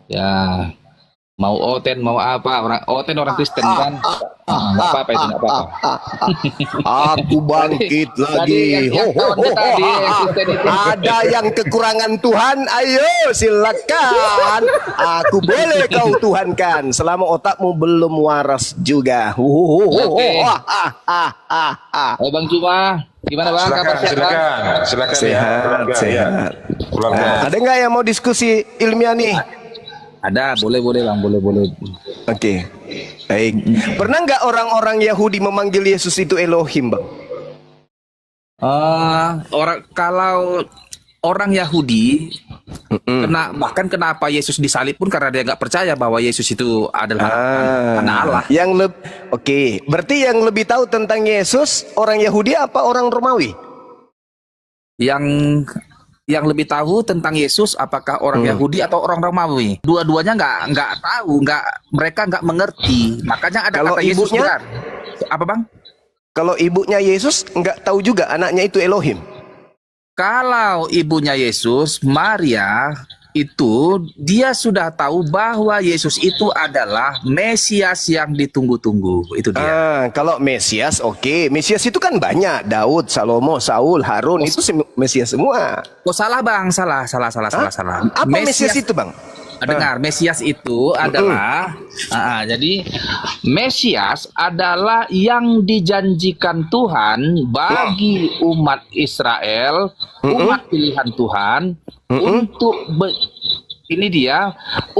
Ya, mau Oten mau apa orang Oten orang Kristen kan. Nggak apa-apa itu nggak apa-apa. Aku bangkit lagi. Yang kawan kita di Kristen itu. Ada yang kekurangan Tuhan, ayo silakan. Aku boleh kau Tuhankan selama otakmu belum waras juga. Oke. Ah. Oh Bang Cuma, gimana Bang? Kabar sehat Bang? Silakan ya, Sehat, keluarga, ya. sehat. Keluarga. Nah, ada nggak yang mau diskusi ilmiah nih? Ada, boleh Bang, boleh. Oke, baik. Pernah nggak orang-orang Yahudi memanggil Yesus itu Elohim, Bang? Kalau orang Yahudi bahkan kenapa Yesus disalib pun karena dia nggak percaya bahwa Yesus itu adalah anak Allah. Oke, berarti yang lebih tahu tentang Yesus orang Yahudi apa orang Romawi? Yang lebih tahu tentang Yesus apakah orang Yahudi atau orang Romawi? Dua-duanya nggak tahu, mereka nggak mengerti. Makanya ada Kalau kata Yesus ibunya? benar. Apa Bang? Kalau ibunya Yesus nggak tahu juga anaknya itu Elohim. Kalau ibunya Yesus, Maria, itu dia sudah tahu bahwa Yesus itu adalah Mesias yang ditunggu-tunggu. Itu dia. Kalau Mesias, oke. Mesias itu kan banyak. Daud, Salomo, Saul, Harun, itu Mesias semua. Oh salah Bang, salah. Apa Mesias itu, Bang? Dengar, Mesias itu adalah jadi Mesias adalah yang dijanjikan Tuhan bagi umat Israel, umat pilihan Tuhan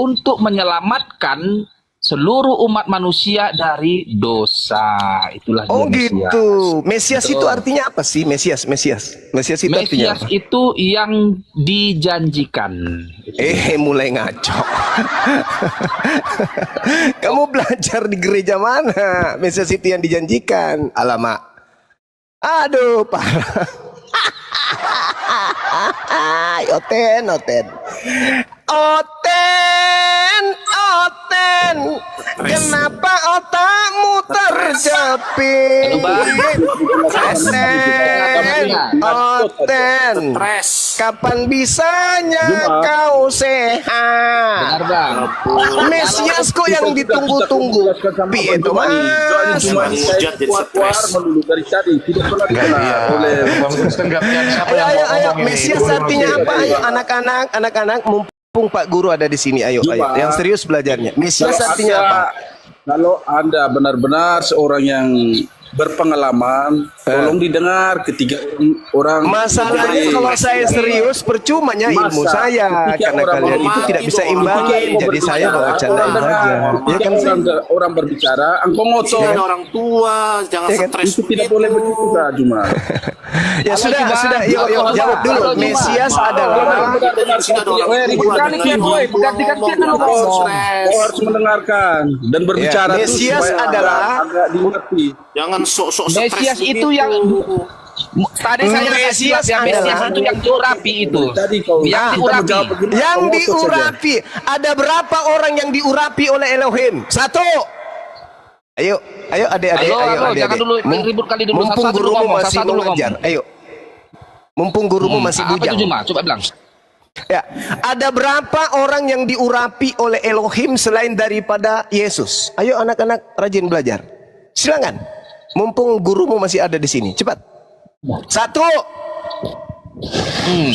untuk menyelamatkan seluruh umat manusia dari dosa. Itulah dia Mesias. Gitu. Mesias itu artinya apa sih? Mesias itu artinya Mesias apa? itu yang dijanjikan. Mulai ngaco. Kamu belajar di gereja mana? Mesias itu yang dijanjikan. Alamak. Aduh, parah. Oten. Kenapa otakmu terjepit? Oten. Kapan bisanya kau sehat? Benar Bang. Mesias kok yang ditunggu-tunggu. Piye itu Mas? Ayo, Mesias artinya apa? Ayo anak-anak, mumpung Pak Guru ada di sini. Ayo, yang serius belajarnya. Mesias artinya apa? Kalau Anda benar-benar seorang yang berpengalaman, tolong didengar ketiga orang. Masalahnya kalau saya serius percumanya ilmu saya karena kalian itu tidak bisa imbangin, jadi saya bawa candain aja. Ya kan orang berbicara, engkau ngocok. Orang tua, jangan stres. Itu tidak boleh begitu Kak Juma. Ya sudah, yuk jawab dulu. Mesias adalah Kau harus mendengarkan dan berbicara. Mesias adalah agak dimengerti. Jangan sok-sok stres. Mesias itu yang tadi saya Mesias Mesias itu yang diurapi itu. Tadi kau yang diurapi. Ada berapa orang yang diurapi oleh Elohim? Satu. Ayo adik-adik. Jangan dulu ribut kali dulu. Mumpung Satu-satu gurumu ngomong, masih satu-satu lu mengajar. Ayo. Mumpung gurumu masih Apa bujang. itu Juma? Coba bilang. Ya, ada berapa orang yang diurapi oleh Elohim selain daripada Yesus? Ayo anak-anak rajin belajar. Silakan. Mumpung gurumu masih ada di sini. Cepat. Satu.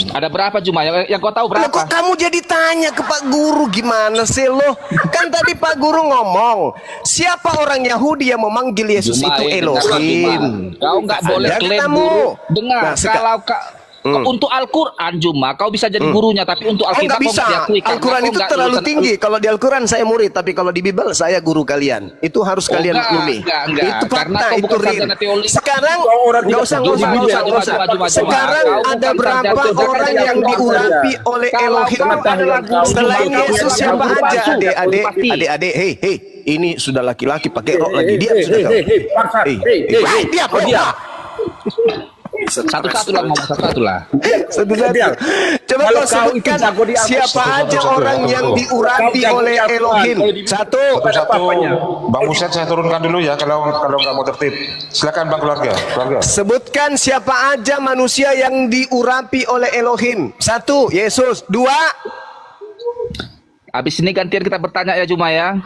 Ada berapa Juma? Yang kau tahu Lah, berapa? kok kamu jadi tanya ke Pak Guru? Gimana sih lo? Kan tadi Pak Guru ngomong, siapa orang Yahudi yang memanggil Yesus Juma, itu dengar, Elohim? Juma. Kau nggak boleh Ada klaim kamu. guru. Dengar, Nah, kalau untuk Al-Quran Juma, kau bisa jadi gurunya, tapi untuk Alkitab Nggak kau bisa. nggak diakui. Karena Al-Quran kau itu nggak terlalu lulusan tinggi. Kalau di Al-Quran saya murid, tapi kalau di Bible saya guru kalian. Itu harus kalian maklumi. enggak. Itu Karena fakta, kau itu bukan real. sarjana teologi. Sekarang orang nggak tidak usah. Juma. Sekarang Kau ada bukan berapa sarjana orang teologi. yang diurapi oleh Kalau Elohim? kau adalah guru, Selain Juma, kau Yesus adalah siapa guru aja? palsu. Pasti. Adik-adik, hei, ini sudah laki-laki pakai rok lagi. Diam sudah kau. Diam. Satu-satu lah ngomong, satu-satu lah. Satu-satu. Coba kau sebutkan siapa aja orang yang diurapi oleh Elohim. Satu. Bang Buset saya turunkan dulu ya kalau nggak mau tertib. Silakan Bang keluarga. Sebutkan siapa aja manusia yang diurapi oleh Elohim. Satu, Yesus. Dua, Habis ini gantian kita bertanya ya Juma ya.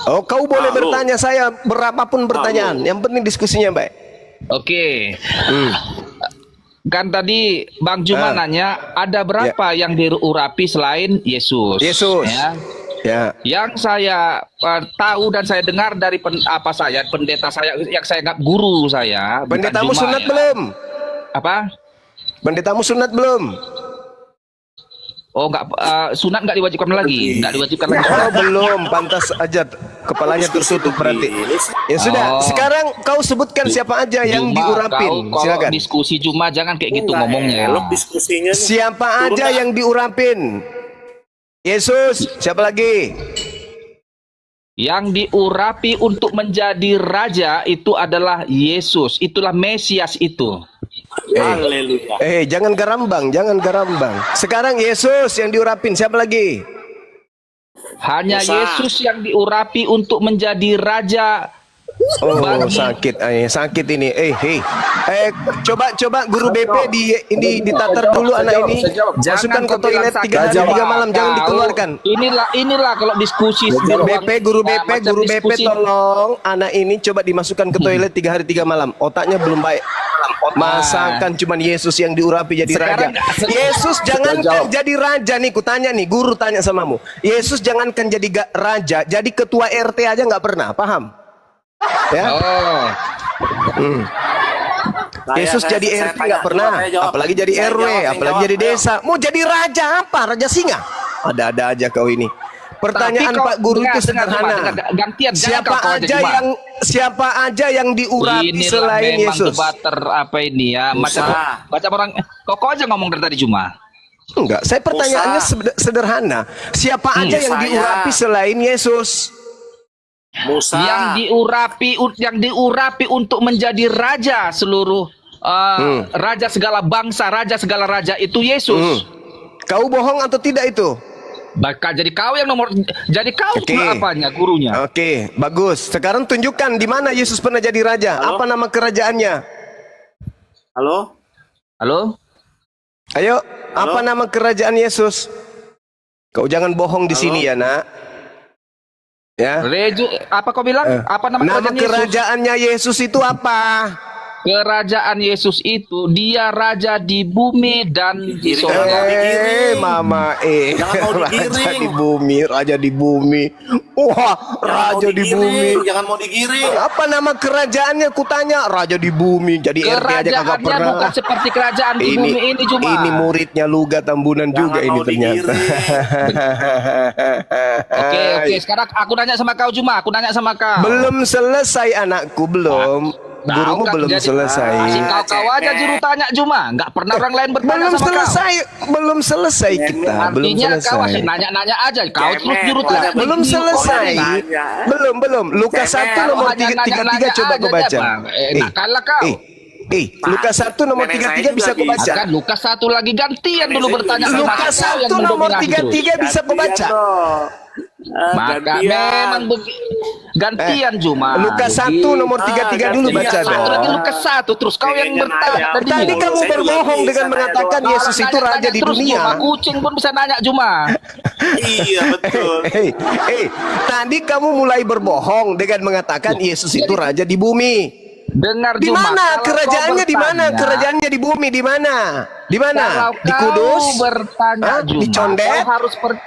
Oh, kau boleh Halo. bertanya saya berapapun pertanyaan. Yang penting diskusinya baik. Oke. Kan tadi Bang Juma nanya ada berapa yang diurapi selain Yesus? Yesus. Ya. Ya. Yang saya tahu dan saya dengar dari pendeta saya yang saya anggap guru saya. bukan Pendetamu Juma, sunat ya. belum? Apa? Pendetamu sunat belum? Oh, sunat nggak diwajibkan lagi, nggak diwajibkan lagi. Oh, belum. Pantas aja kepalanya tertutup berarti. Ya sudah. Oh. Sekarang kau sebutkan siapa aja yang Juma, diurapin. kau kalau Silakan. diskusi Juma jangan kayak gitu ngomongnya. Elok diskusinya nih. Siapa Turun aja dah. yang diurapin? Yesus. Siapa lagi? Yang diurapi untuk menjadi raja itu adalah Yesus. Itulah Mesias itu. Haleluya. Jangan garambang, jangan garambang. Sekarang Yesus yang diurapin. Siapa lagi? Hanya Musa. Yesus yang diurapi untuk menjadi raja. Oh, Bagi- sakit, sakit ini. Coba guru BP ditatar dulu anak ini. Masukkan ke kau bilang toilet sakit. 3 hari 3 malam, jangan Kau- dikeluarkan. Inilah kalau diskusi di Guru ruang- BP, guru nah, BP, macam guru BP diskusi- tolong anak ini coba dimasukkan ke toilet 3 hari 3 malam. Otaknya belum baik. Masakan cuman Yesus yang diurapi jadi Sekarang- raja. Yesus jangankan jadi raja nih, kutanya nih, guru tanya samamu. Yesus jangankan jadi raja, jadi ketua RT aja nggak pernah, paham? Ya, Oh, Yesus jadi RT nggak pernah, apalagi jadi RW, apalagi jadi desa. Mau jadi raja apa? Raja singa? Ada-ada aja kau ini. Pertanyaan Tapi kau- Pak Guru dengar, itu sederhana. dengar, gantian, jangan Siapa kau aja, aja Juma. siapa aja yang diurapi inilah selain memang Yesus? debater apa ini ya? Musa. Macam orang. Kok aja ngomong dari tadi Juma. Enggak, saya pertanyaannya sederhana. Siapa aja yang saya. diurapi selain Yesus? Musa. Yang diurapi untuk menjadi raja seluruh raja segala bangsa, raja segala raja itu Yesus. Kau bohong atau tidak itu? Bahkan jadi kau yang Oke. apanya gurunya? Oke, bagus. Sekarang tunjukkan di mana Yesus pernah jadi raja. Halo? Apa nama kerajaannya? Halo? Halo? Ayo, apa nama kerajaan Yesus? Kau jangan bohong di sini ya, Nak. Ya. Apa kau bilang? Apa nama Nama kerajaan Yesus? kerajaannya Yesus itu apa? Kerajaan Yesus itu dia raja di bumi dan di surga. Mama, Jangan mau raja digiring. di bumi, raja di bumi. Wah, raja di bumi. Jangan mau digiring. Apa nama kerajaannya? Kutanya raja di bumi. Jadi RT aja kagak Kerajaannya pernah. bukan seperti kerajaan di bumi ini cuma. Ini muridnya Luga Tambunan juga Jangan ini mau ternyata. Oke, sekarang aku nanya sama kau Juma, aku nanya sama kau. Belum selesai anakku, belum. Gurumu Tahu, belum jadi- selesai. Masih kau aja juru tanya Juma, nggak pernah orang lain bertanya Belum sama selesai, belum selesai kita, belum Artinya kau selesai. masih nanya-nanya aja, kau terus Cemen, juru kok tanya. ada Belum begini, selesai. kok nanya. Belum. Lukas Cemen. 1 nomor Kalau hanya 33 nanya-nanya coba aja, kau baca. Bang. Enak kalah kau. Lukas 1 nomor Nenek 33 saya bisa juga kau baca. Kan Lukas 1 lagi gantian dulu bertanya sama Lukas kau yang 1 nomor mendominasi terus. 33 bisa kau baca. Maka memang gantian Juma. Lukas 1 nomor 33 dulu baca Satu lagi dong. Lukas 1 terus kau yang Kayaknya bertanya nanya. tadi. Tadi kamu Saya juga berbohong bisa dengan nanya mengatakan doang. Yesus itu raja di terus dunia. Juma, kucing pun bisa nanya Juma. Iya betul. Tadi kamu mulai berbohong dengan mengatakan Yesus itu raja di bumi. Dengar Di Juma. mana kalau kau kerajaannya? Di mana bertanya- kerajaannya di bumi? Di mana? Di mana? Kalau Di kau Kudus? bertanya Hah? Juma, Di Condet?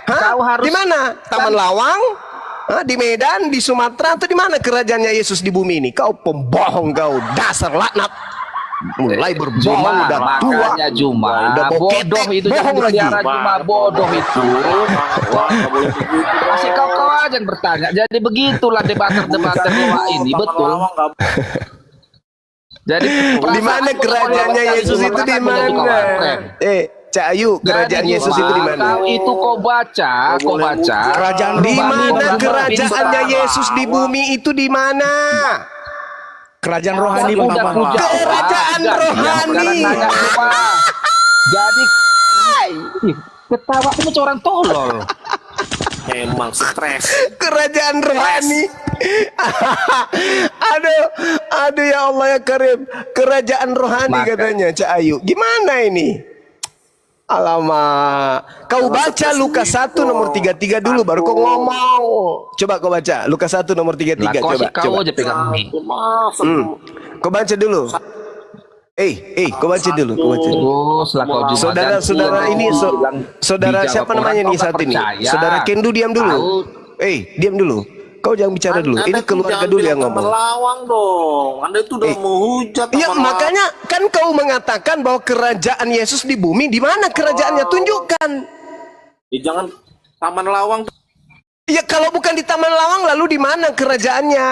kau harus Di mana? Taman Lawang? Hah? Di Medan? Di Sumatera? Atau di mana kerajaannya Yesus di bumi ini? Kau pembohong kau, dasar laknat. Mulai berbohong Juma, udah tua. makanya Juma, Udah bodoh boketek, itu jangan bohong lagi. dipelihara Juma, bodoh itu. Masih kau aja yang bertanya. Jadi begitulah debater-debater Juma ini, betul. Jadi Di mana kerajaannya Yesus itu di mana? Cak Ayu, kerajaan Yesus itu di mana? Kau itu kau baca. Kerajaan Di rohani mana bagi kerajaannya Yesus di bumi itu di mana? kerajaan rohani Bang Udah Abang. ku jawab. Kerajaan Jangan rohani. sekarang nanya Juma. Jadi ketawa itu macam orang tolol. Emang stres. Kerajaan rohani. aduh ya Allah ya Karim. Kerajaan rohani Maka- katanya Cak Ayu. Gimana ini? Alamak. Kau baca Lukas 1 nomor 33 dulu baru kau ngomong. Coba kau baca Lukas 1 nomor 33. Lah kau Coba. sih kau aja pegang ini. Kau baca dulu. Kau baca dulu. Kau baca dulu. Terus lah kau Jumat. Saudara-saudara ini, saudara Dijawab siapa orang, namanya kau nih tak saat ini? percaya. Saudara Kendu diam dulu. Diam dulu. Kau jangan bicara dulu. Ini keluarga dulu yang ngomong. Lawang dong. Anda itu udah menghujat. Iya, makanya kan kau mengatakan bahwa kerajaan Yesus di bumi, di mana kerajaannya? Tunjukkan. Jangan Taman Lawang. Ya kalau bukan di Taman Lawang, lalu di mana kerajaannya?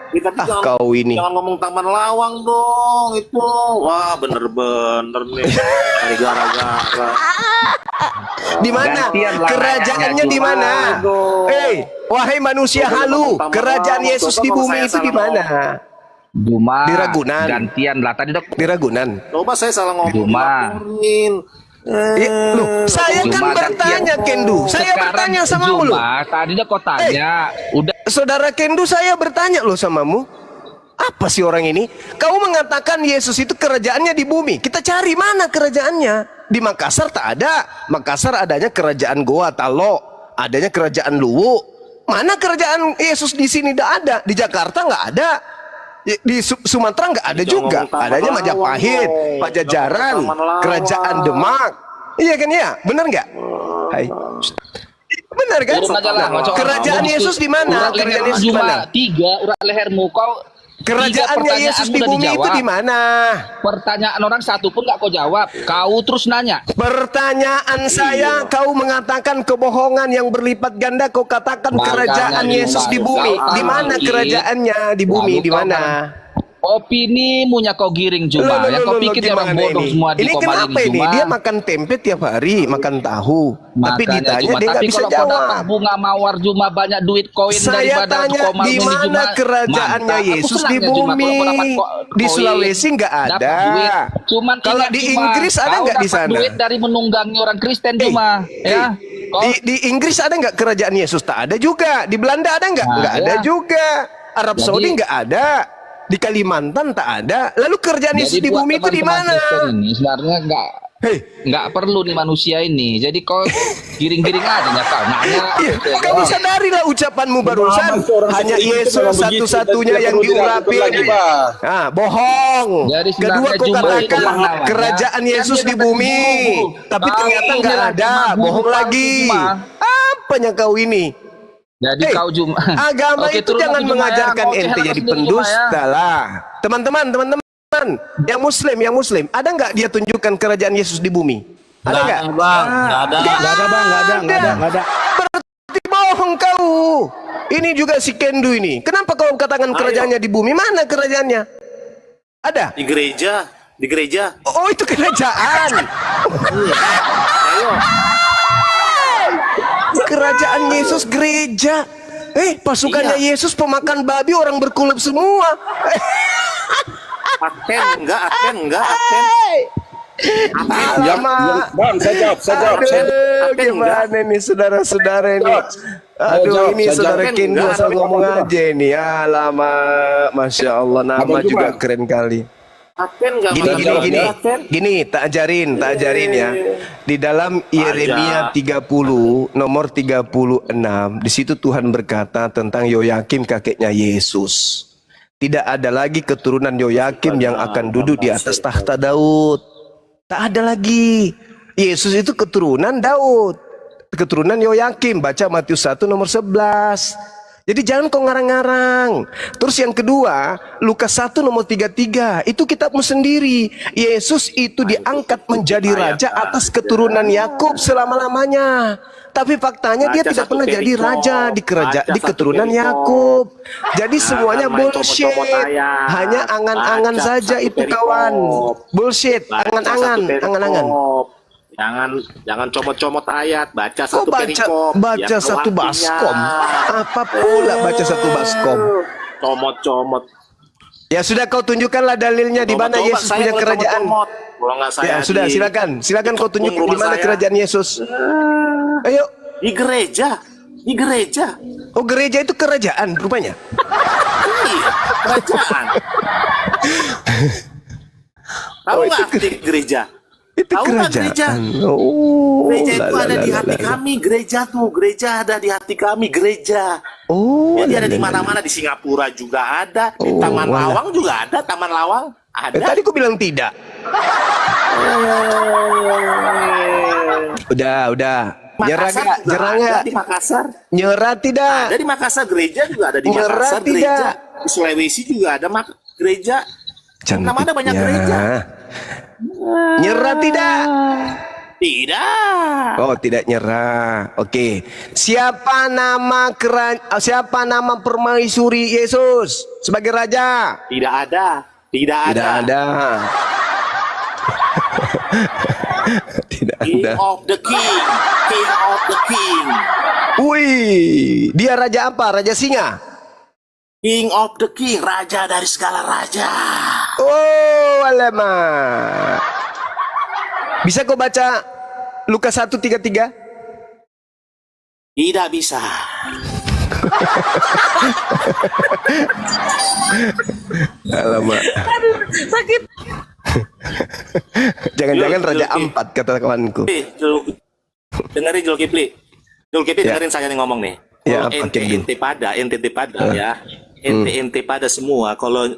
Tapi Kau ini. Jangan ngomong Taman Lawang dong. Itu. Wah, bener-bener nih. Dari gara-gara. Di mana? Gantian lah Kerajaannya nanya, di mana? Wahai manusia halu, kerajaan Yesus di bumi itu di mana? Juma Di Ragunan. gantian lah tadi dok Di Ragunan. Coba saya salah ngomong. Juma. Dilaporin. Loh, saya kan Juma bertanya gantian. Kendu. Saya Sekarang bertanya sama lu. Juma tadi dok kau tanya udah Saudara Kendu, saya bertanya loh samamu. Apa sih orang ini? Kau mengatakan Yesus itu kerajaannya di bumi. Kita cari mana kerajaannya? Di Makassar tak ada. Makassar adanya kerajaan Goa Talo, adanya kerajaan Luwu. Mana kerajaan Yesus di sini tidak ada? Di Jakarta nggak ada. Di Sumatera nggak ada juga. Adanya Majapahit, Pajajaran, kerajaan Demak. Iya kan ya? Benar nggak? Hai. Benar kan? turun aja lah ngocok. Kerajaan Yesus di mana? Urat Kerajaan lehermu Yesus di Juma mana? 3 urat lehermu kau. Kerajaannya Yesus di bumi itu di mana? Pertanyaan orang satu pun gak kau jawab. Kau terus nanya. Pertanyaan saya, kau mengatakan kebohongan yang berlipat ganda. Kau katakan Makanya kerajaan Juma, Yesus di bumi. kau Di mana lagi. kerajaannya di bumi? Lalu Di kau mana? Opinimunya kau giring Juma. Loh, Yang kau pikir gimana orang bodoh ini? semua di Ini Komali kenapa ini? Juma. Dia makan tempe tiap hari, makan tahu. Tapi Makanya, ditanya Juma. dia nggak Tapi bisa kalau kau dapat jawab. bunga mawar Juma banyak duit koin Saya daripada tanya Komal di ini, mana Juma. kerajaannya Mantap. Aku Yesus senang di ya, Juma, kalau bumi? kau dapat Di koin, Sulawesi nggak dapat ada. duit. Cuman Kalau ingat, di Juma, Inggris ada kau nggak di dapat sana? duit dari menunggangi orang Kristen Juma. Ya. Kau Di Inggris ada nggak kerajaan Yesus? Tak ada juga. Di Belanda ada nggak? Nah, Nggak ada ya. juga. Arab Jadi- Saudi nggak ada. Di Kalimantan tak ada. Lalu kerajaan Yesus di buat bumi itu di teman-teman mana? Kristen ini sebenarnya nggak perlu nih manusia ini. Jadi kau giring-giring aja ya kau nanya. Iya, kamu sadarilah ucapanmu barusan. Hanya Yesus satu-satunya yang diurapi. Bohong. Dari Kedua sebenarnya kau Juma itu katakan yang namanya. kerajaan Yesus Kan di dia bumi. guru. Tapi Kau ternyata ini nggak lah ada. cuma guru Bohong palsu, lagi. Juma. Apanya kau ini? Jadi kau Juma. Agama Oke, itu turun jangan lagi, Juma, ya. mengajarkan Kau ente cehela jadi sendiri, Juma, pendusta ya. lah. Teman-teman, yang muslim, ada nggak dia tunjukkan kerajaan Yesus di bumi? Ada nggak? Bang, nggak ada. Nggak ada. Berarti bohong kau. Ini juga si Kendu ini. Kenapa kau katakan kerajaannya di bumi? Mana kerajaannya? Ada? Di gereja. Oh, itu kerajaan. Ayo. Kerajaan Yesus gereja. Pasukannya Yesus pemakan babi, orang berkulit semua. Aten enggak. Alamak. Bang, saya jawab. Aduh, gimana nih saudara-saudara ini? Aduh, ini saudara Kendu asal ngomong aja ini. Alamak, Masya Allah, nama Abang juga Juma. keren kali. Aten enggak. Gini, tak ajarin ya. Di dalam Yeremia 30 nomor 36, di situ Tuhan berkata tentang Yoyakim kakeknya Yesus. Tidak ada lagi keturunan Yoyakim yang akan duduk di atas tahta Daud. Tak ada lagi. Yesus itu keturunan Daud, keturunan Yoyakim. Baca Matius 1 nomor 11. Jadi jangan kau ngarang-ngarang. Terus yang kedua, Lukas 1 nomor 33, itu kitabmu sendiri. Yesus itu diangkat menjadi raja atas keturunan Yakub selama-lamanya. Tapi faktanya dia Baca tidak satu pernah jadi perikop. raja di Baca di satu keturunan perikop. Yakub. Jadi semuanya Jangan main bullshit. comot-comot ayat. Hanya angan-angan Baca saja satu itu perikop. kawan. Bullshit, Baca angan-angan, satu perikop. angan-angan. Jangan comot-comot ayat, baca Kok satu perikop. baca yang satu artinya. baskom? Apa pula baca satu baskom? Comot-comot. Ya sudah, kau tunjukkanlah dalilnya di mana Coba, Yesus saya punya boleh kerajaan. comot-comot. Kalau nggak saya Ya sudah, silakan kau tunjukkan di mana kerajaan Yesus. Ayo. Di gereja. Oh, gereja itu kerajaan rupanya. Iya, kerajaan. Tahu nggak arti gereja? Itu Tahu nggak gereja? kerajaan. Oh, Gereja la, itu la, ada la, di la, hati la. kami. Gereja tuh, gereja ada di hati kami. Gereja. Oh, Jadi la, ada la, di la, mana-mana, di Singapura juga ada, di Oh, Taman walah. Lawang juga ada, Taman Lawang ada. Tadi aku bilang tidak. Udah. Nyerah Makassar gak? juga Nyerah ada gak? di Makassar. Nyerah tidak? Ada di Makassar, gereja juga ada di Nyerah Makassar, tidak? gereja. Di Sulawesi juga ada gereja. Nama ada banyak gereja. Nyerah tidak? Tidak. Oh, tidak nyerah. Oke. Siapa nama permaisuri Yesus sebagai raja? Tidak ada. Tidak Tidak ada. ada. Tidak King ada. of the King. King of the King. Wih, dia raja apa? Raja singa. King of the King. Raja dari segala raja. Oh, alamak. Bisa kau baca Lukas 1:33? Tidak bisa. Alamak. Sakit. Jangan-jangan Jul, Raja Jul, Ampat kata kawanku. Dengerin Julkipli. Julkipli Ya. dengerin saya nih ngomong nih. Ya, Kalau apa, Kevin? ente pada ya. Ente pada semua kalau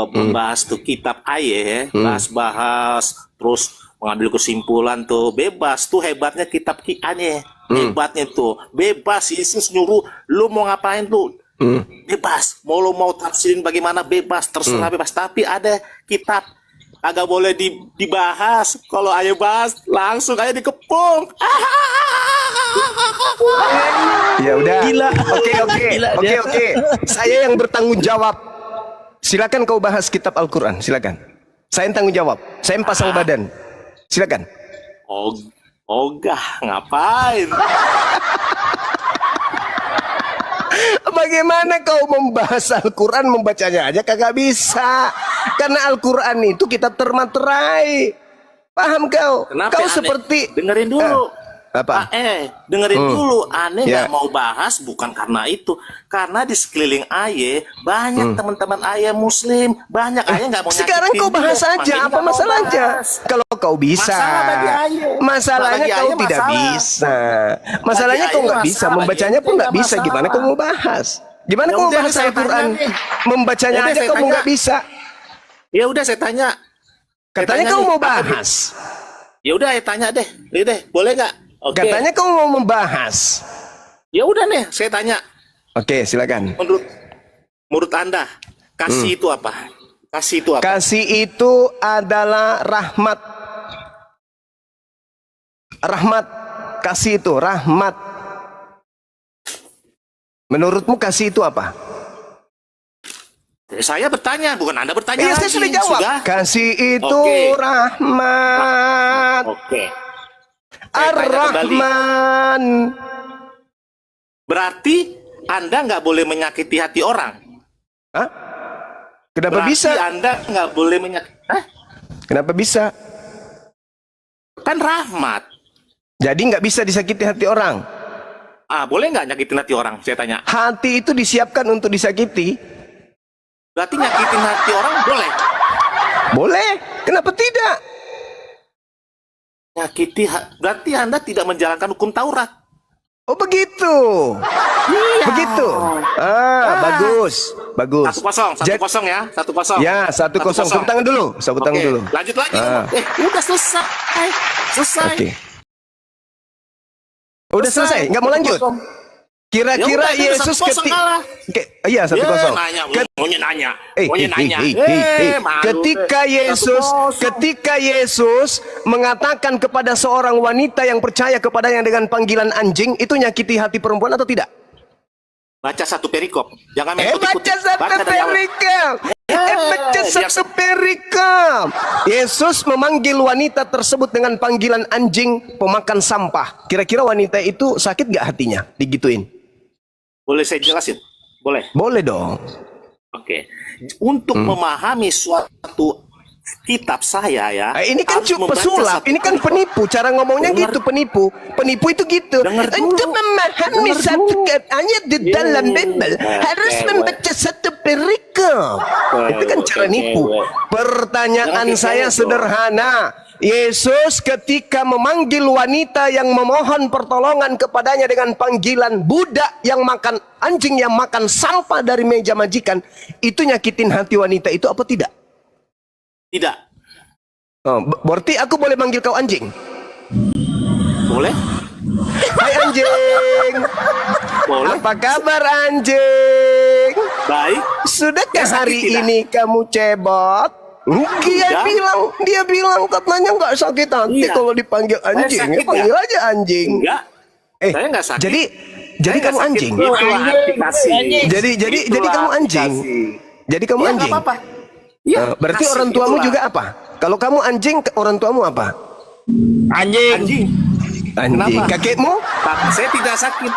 membahas tuh kitab ayat, bahas terus mengambil kesimpulan tuh bebas tuh hebatnya kitab Ane. Hebatnya tuh bebas, Yesus nyuruh lu mau ngapain tuh bebas, mau tafsirin bagaimana bebas, terserah bebas, tapi ada kitab agak boleh dibahas. Kalau ayo bahas langsung aja dikepung. Ya udah. Gila. Oke. Saya yang bertanggung jawab. Silakan kau bahas kitab Al-Qur'an, silakan. Saya yang tanggung jawab. Saya yang pasang badan. Silakan. Ogah ngapain? Bagaimana kau membahas Al-Quran, membacanya aja kagak bisa. Karena Al-Quran itu kitab termaterai. Paham kau? Kenapa Kau aneh? seperti Dengerin dulu. apa? Dengerin dulu. Aneh Ya. nggak mau bahas bukan karena itu, karena di sekeliling Aye banyak teman-teman Aye Muslim, banyak Aye nggak mau. Sekarang nyakitin kau bahas dia, aja makanya apa nggak mau masalahnya? bahas. Kalau kau bisa. Masalah bagi Aye. Masalahnya Bagi kau Aye tidak masalah. bisa. Masalahnya Bagi kau Aye nggak bisa, masalah, membacanya bagi pun ente nggak nggak bisa. Gimana masalah. kau mau bahas? Gimana Ya kau mau udah, bahas saya Al-Quran? tanya nih. Membacanya Ya udah, aja saya kau tanya. nggak bisa. Ya udah saya tanya. Katanya tanya kau nih, mau apa nih? bahas. Ya udah, saya tanya deh. Boleh nggak? Oke. Katanya kau mau membahas. Ya udah nih, saya tanya. Oke, silakan. Menurut Anda, kasih itu apa? Kasih itu apa? Kasih itu adalah rahmat. Rahmat. Kasih itu rahmat. Menurutmu kasih itu apa? Saya bertanya, bukan Anda bertanya Iya, lagi. saya sudah jawab. Kasih itu Oke. rahmat. Oke. Saya tanya kembali. Ar-Rahman. Berarti Anda nggak boleh menyakiti hati orang. Hah? Kenapa Berarti bisa? Anda nggak boleh menyakiti. Hah? Kenapa bisa? Kan rahmat. Jadi nggak bisa disakiti hati orang. Boleh nggak nyakitin hati orang? Saya tanya. Hati itu disiapkan untuk disakiti. Berarti nyakitin hati orang boleh. Boleh. Kenapa tidak? Berarti Anda tidak menjalankan hukum Taurat. Oh begitu. Iya. Begitu. Bagus. Bagus. 1-0 ya. 1-0. Ya, 1-0. Tepuk tangan dulu. Tepuk tangan Oke, dulu. lanjut lagi. Ah. Udah selesai. Selesai. Oke. Udah selesai, nggak mau lanjut. 1-0. Kira-kira Ya udah, Yesus 1-0 kalah. Iya, 1-0. Nanya, maunya nanya. Malu Ketika deh. Yesus 1-0. mengatakan kepada seorang wanita yang percaya kepadanya dengan panggilan anjing, itu nyakiti hati perempuan atau tidak? Baca satu perikop. Jangan main Baca kutip-kutip. satu Baca dari awal. perikop. Baca biar- satu perikop. Yesus memanggil wanita tersebut dengan panggilan anjing pemakan sampah. Kira-kira wanita itu sakit gak hatinya digituin? Boleh saya jelasin? Boleh. Boleh dong. Oke. Untuk memahami suatu kitab saya ya. Ini kan harus cuma membaca pesulap, satu ini kan perikop. penipu. Cara ngomongnya Dengar. gitu, penipu. Penipu itu gitu. Dengar dulu. Untuk memahami Dengar satu dulu. ayat di dalam Bible harus membaca satu perikop. Itu kan cara nipu. Pertanyaan Jangan saya kecewa, sederhana. Yesus ketika memanggil wanita yang memohon pertolongan kepadanya dengan panggilan budak yang makan anjing, yang makan sampah dari meja majikan, itu nyakitin hati wanita itu apa tidak? Tidak. Oh, berarti aku boleh manggil kau anjing? Boleh? Hai anjing. Boleh. Apa kabar anjing? Baik. Sudahkah Ya, sakit hari tidak? ini kamu cebot? Tidak. Dia bilang katanya nggak sakit hati Iya. kalau dipanggil anjing. sakit, Ya, panggil aja anjing. Enggak. Saya nggak sakit. Jadi Saya kamu nggak sakit. anjing. Itulah aplikasi. Jadi Itulah kamu anjing. aplikasi. Jadi kamu Ya, nggak anjing. apa-apa. Ya, Berarti kasih, orang tuamu itulah. juga apa? Kalau kamu anjing, orang tuamu apa? Anjing. Anjing. Anjing. Kenapa? Kakekmu? Tapi saya tidak sakit.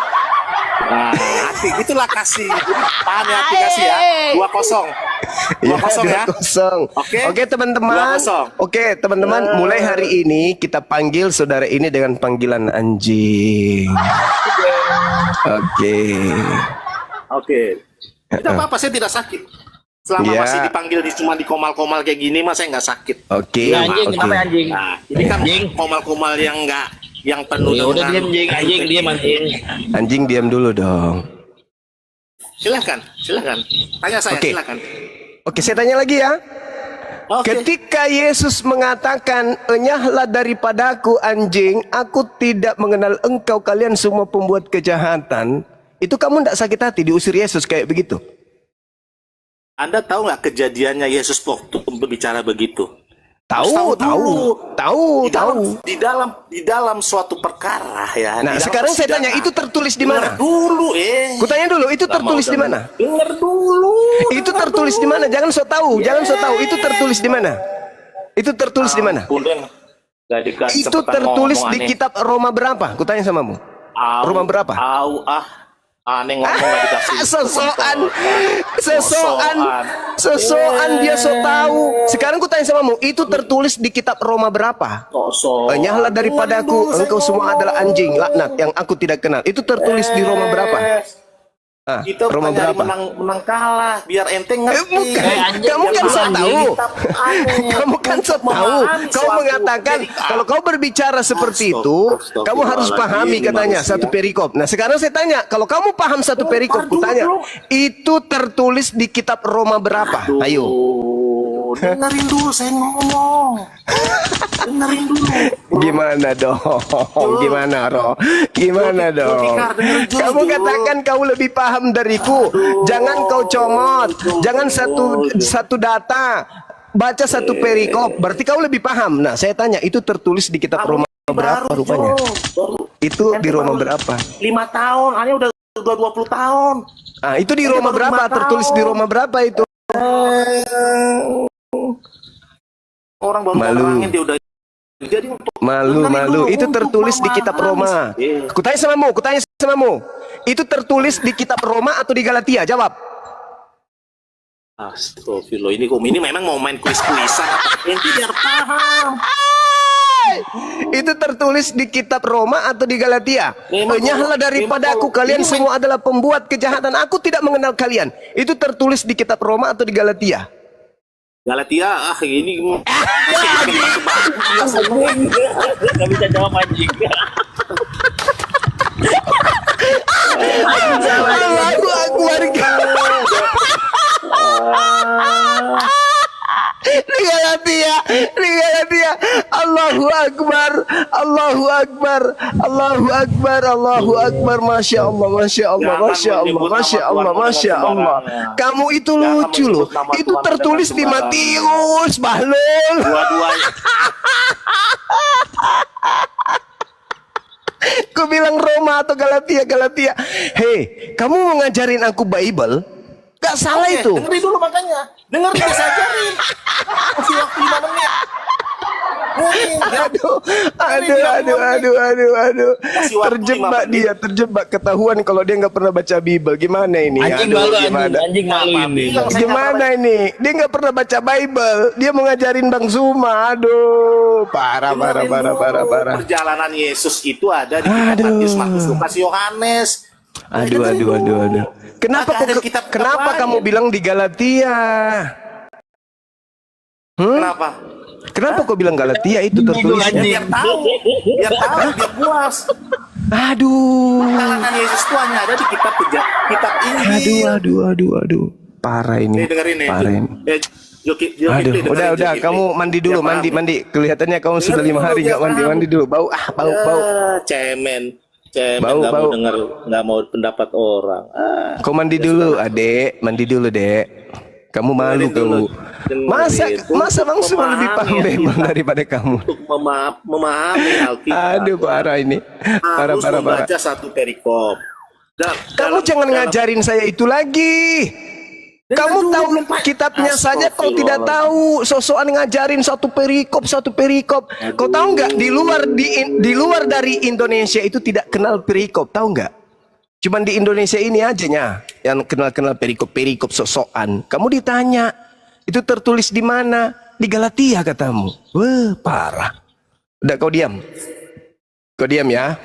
Nah, hati itulah kasih. Jadi, paham ya aplikasi ya. 2-0. 2-0 ya. 2-0. Oke. Oke teman-teman. 2-0. Oke teman-teman. Mulai hari ini kita panggil saudara ini dengan panggilan anjing. Oke. Oke. Tidak apa-apa, saya tidak sakit. Selama Ya. masih dipanggil cuma di komal-komal kayak gini, mas saya nggak sakit. Oke. Ya, anjing, Oke. kenapa anjing? Nah, ini kan Anjing. komal-komal yang nggak, yang penuh Ya udah dengan diam anjing, diam anjing. Anjing diam dulu dong. Silakan. Tanya saya, Oke. silakan. Oke, saya tanya lagi ya. Oke. Ketika Yesus mengatakan, "Enyahlah daripadaku anjing, aku tidak mengenal engkau, kalian semua pembuat kejahatan." Itu kamu tidak sakit hati diusir Yesus kayak begitu? Anda tahu nggak kejadiannya Yesus waktu berbicara begitu? Tahu. Di dalam suatu perkara ya. Nah, di dalam sekarang saya tanya, persidangan. itu tertulis di mana? Dengar dulu, Kutanya dulu, itu tertulis di mana? Dengar dulu. Itu tertulis di mana? Jangan so tahu, jangan so tahu. Itu tertulis di mana? Itu tertulis di mana? Itu tertulis di kitab Roma berapa? Kutanya samamu. Roma berapa? Aneh ngomong nggak dikasih. Sosokan dia so tahu. Sekarang kutanya samamu, itu tertulis di kitab Roma berapa? Enyahlah daripadaku, engkau semua adalah anjing, laknat yang aku tidak kenal. Itu tertulis di Roma berapa? Kita Roma bukan nyari berapa? menang kalah biar ente ngerti. Bukan. Kamu kan so tahu. Kamu kan so tahu. Kau mengatakan kalau kau berbicara seperti itu, kamu harus pahami katanya satu perikop. Nah, sekarang saya tanya, kalau kamu paham satu perikop, kutanya, itu tertulis di kitab Roma berapa? Ayo. Dengerin dulu saya ngomong. Dengerin dulu. Gimana dong? Gimana, Ro? Gimana dong? Fikar, dengerin dulu. Kamu katakan kau lebih paham dariku. Jangan kau comot. Jangan satu data. Baca satu perikop. Berarti kau lebih paham. Nah, saya tanya, itu tertulis di kitab Roma berapa rupanya? Itu di Roma berapa? 5 tahun, Ane udah 20 tahun. Ah, itu di Roma baru berapa? 5 Tertulis di tahun. Roma berapa itu? Orang baru Malu. ngomongin dia udah jadi untuk Malu. Itu tertulis di kitab Roma. Kutanya samamu. Itu tertulis di kitab Roma atau di Galatia? Jawab. Astagfirullah, ini memang mau main kuis-kuisan. Ente biar paham. Itu tertulis di kitab Roma atau di Galatia? Memang Enyahlah daripadaku, memang kalian ini semua adalah pembuat kejahatan, aku tidak mengenal kalian. Itu tertulis di kitab Roma atau di Galatia? Galatia, ini Gak bisa jawab anjing. Allahu Akbar. Di Galatia. Allahu Akbar. Masya Allah. Kamu itu lucu loh. Itu tertulis di Matius, Bahlul. dua-duanya. Ku bilang Roma atau Galatia. Hei, kamu mau ngajarin aku Bible? Gak salah Oke, itu. dengerin dulu makanya. Dengerin bisa ajarin. Kasih waktu 5 menit. Aduh. Kasih waktu Terjebak 5 menit. terjebak ketahuan kalau dia nggak pernah baca Bible. Gimana ini? Anjing Aduh, malu gimana? anjing malu ini. Gimana ini? Dia nggak pernah baca Bible. Dia mau ngajarin Bang Zuma. Aduh, parah. Perjalanan Yesus itu ada di kitab Matius, Markus, Lukas, Yohanes. Aduh. Kenapa Maka ada kitab kenapa lain. kamu bilang di Galatia? Kenapa? Kenapa kau bilang Galatia itu tertulisnya? Biar tahu, biar puas. Aduh. Kalangan Yesus itu hanya ada di kitab Injil. Aduh. Parah ini. Nih dengerin nih. Parah ini. Joki, Aduh, dengerin, udah, Joki. kamu mandi dulu, Biar paham. mandi. Kelihatannya kamu sudah 5 hari nggak mandi dulu. Bau. Cemen Bau, nggak bau. mau dengar, nggak mau pendapat orang. Kau mandi dulu, adek. Mandi dulu, dek. Kamu malu Dengerin dulu. kau. Dengerin. Masa bang semua lebih paham Memahami Bible Alkitab. daripada kamu. Untuk memahami Alkitab. Aduh, parah ini. Parah. Harus membaca satu perikop. Kamu jangan ngajarin saya itu lagi. Kamu tahu kitabnya saja kau tidak tahu. Sosokan ngajarin satu perikop. Kau tahu nggak di luar dari Indonesia itu tidak kenal perikop, tahu nggak? Cuman di Indonesia ini aja yang kenal perikop sosokan. Kamu ditanya, itu tertulis di mana? Di Galatia katamu. Wah, parah. Udah kau diam. Kau diam ya.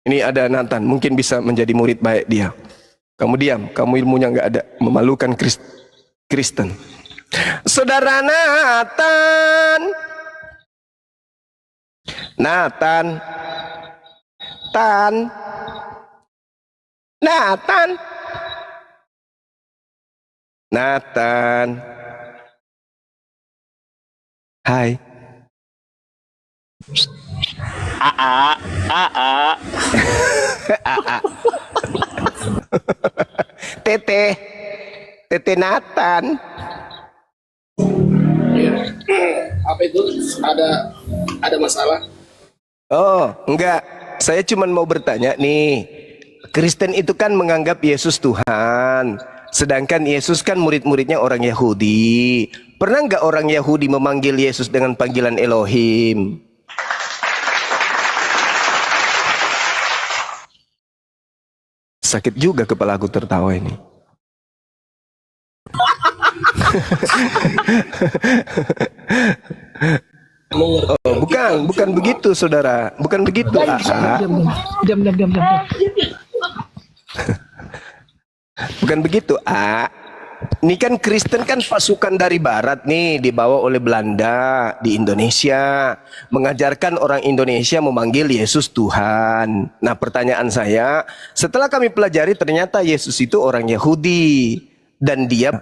Ini ada Nathan, mungkin bisa menjadi murid baik dia. Kamu diam, kamu ilmunya nggak ada, memalukan Kristen. Saudara Nathan, hai. Tete Nathan. Apa itu? Ada masalah? Oh, enggak. Saya cuma mau bertanya nih. Kristen itu kan menganggap Yesus Tuhan. Sedangkan Yesus kan murid-muridnya orang Yahudi. Pernah enggak orang Yahudi memanggil Yesus dengan panggilan Elohim? Sakit juga kepala aku tertawa ini. Oh, bukan begitu, saudara. Bukan begitu. Diam. Bukan begitu, Ini kan Kristen kan pasukan dari barat nih, dibawa oleh Belanda di Indonesia, mengajarkan orang Indonesia memanggil Yesus Tuhan. Nah, pertanyaan saya, setelah kami pelajari ternyata Yesus itu orang Yahudi dan dia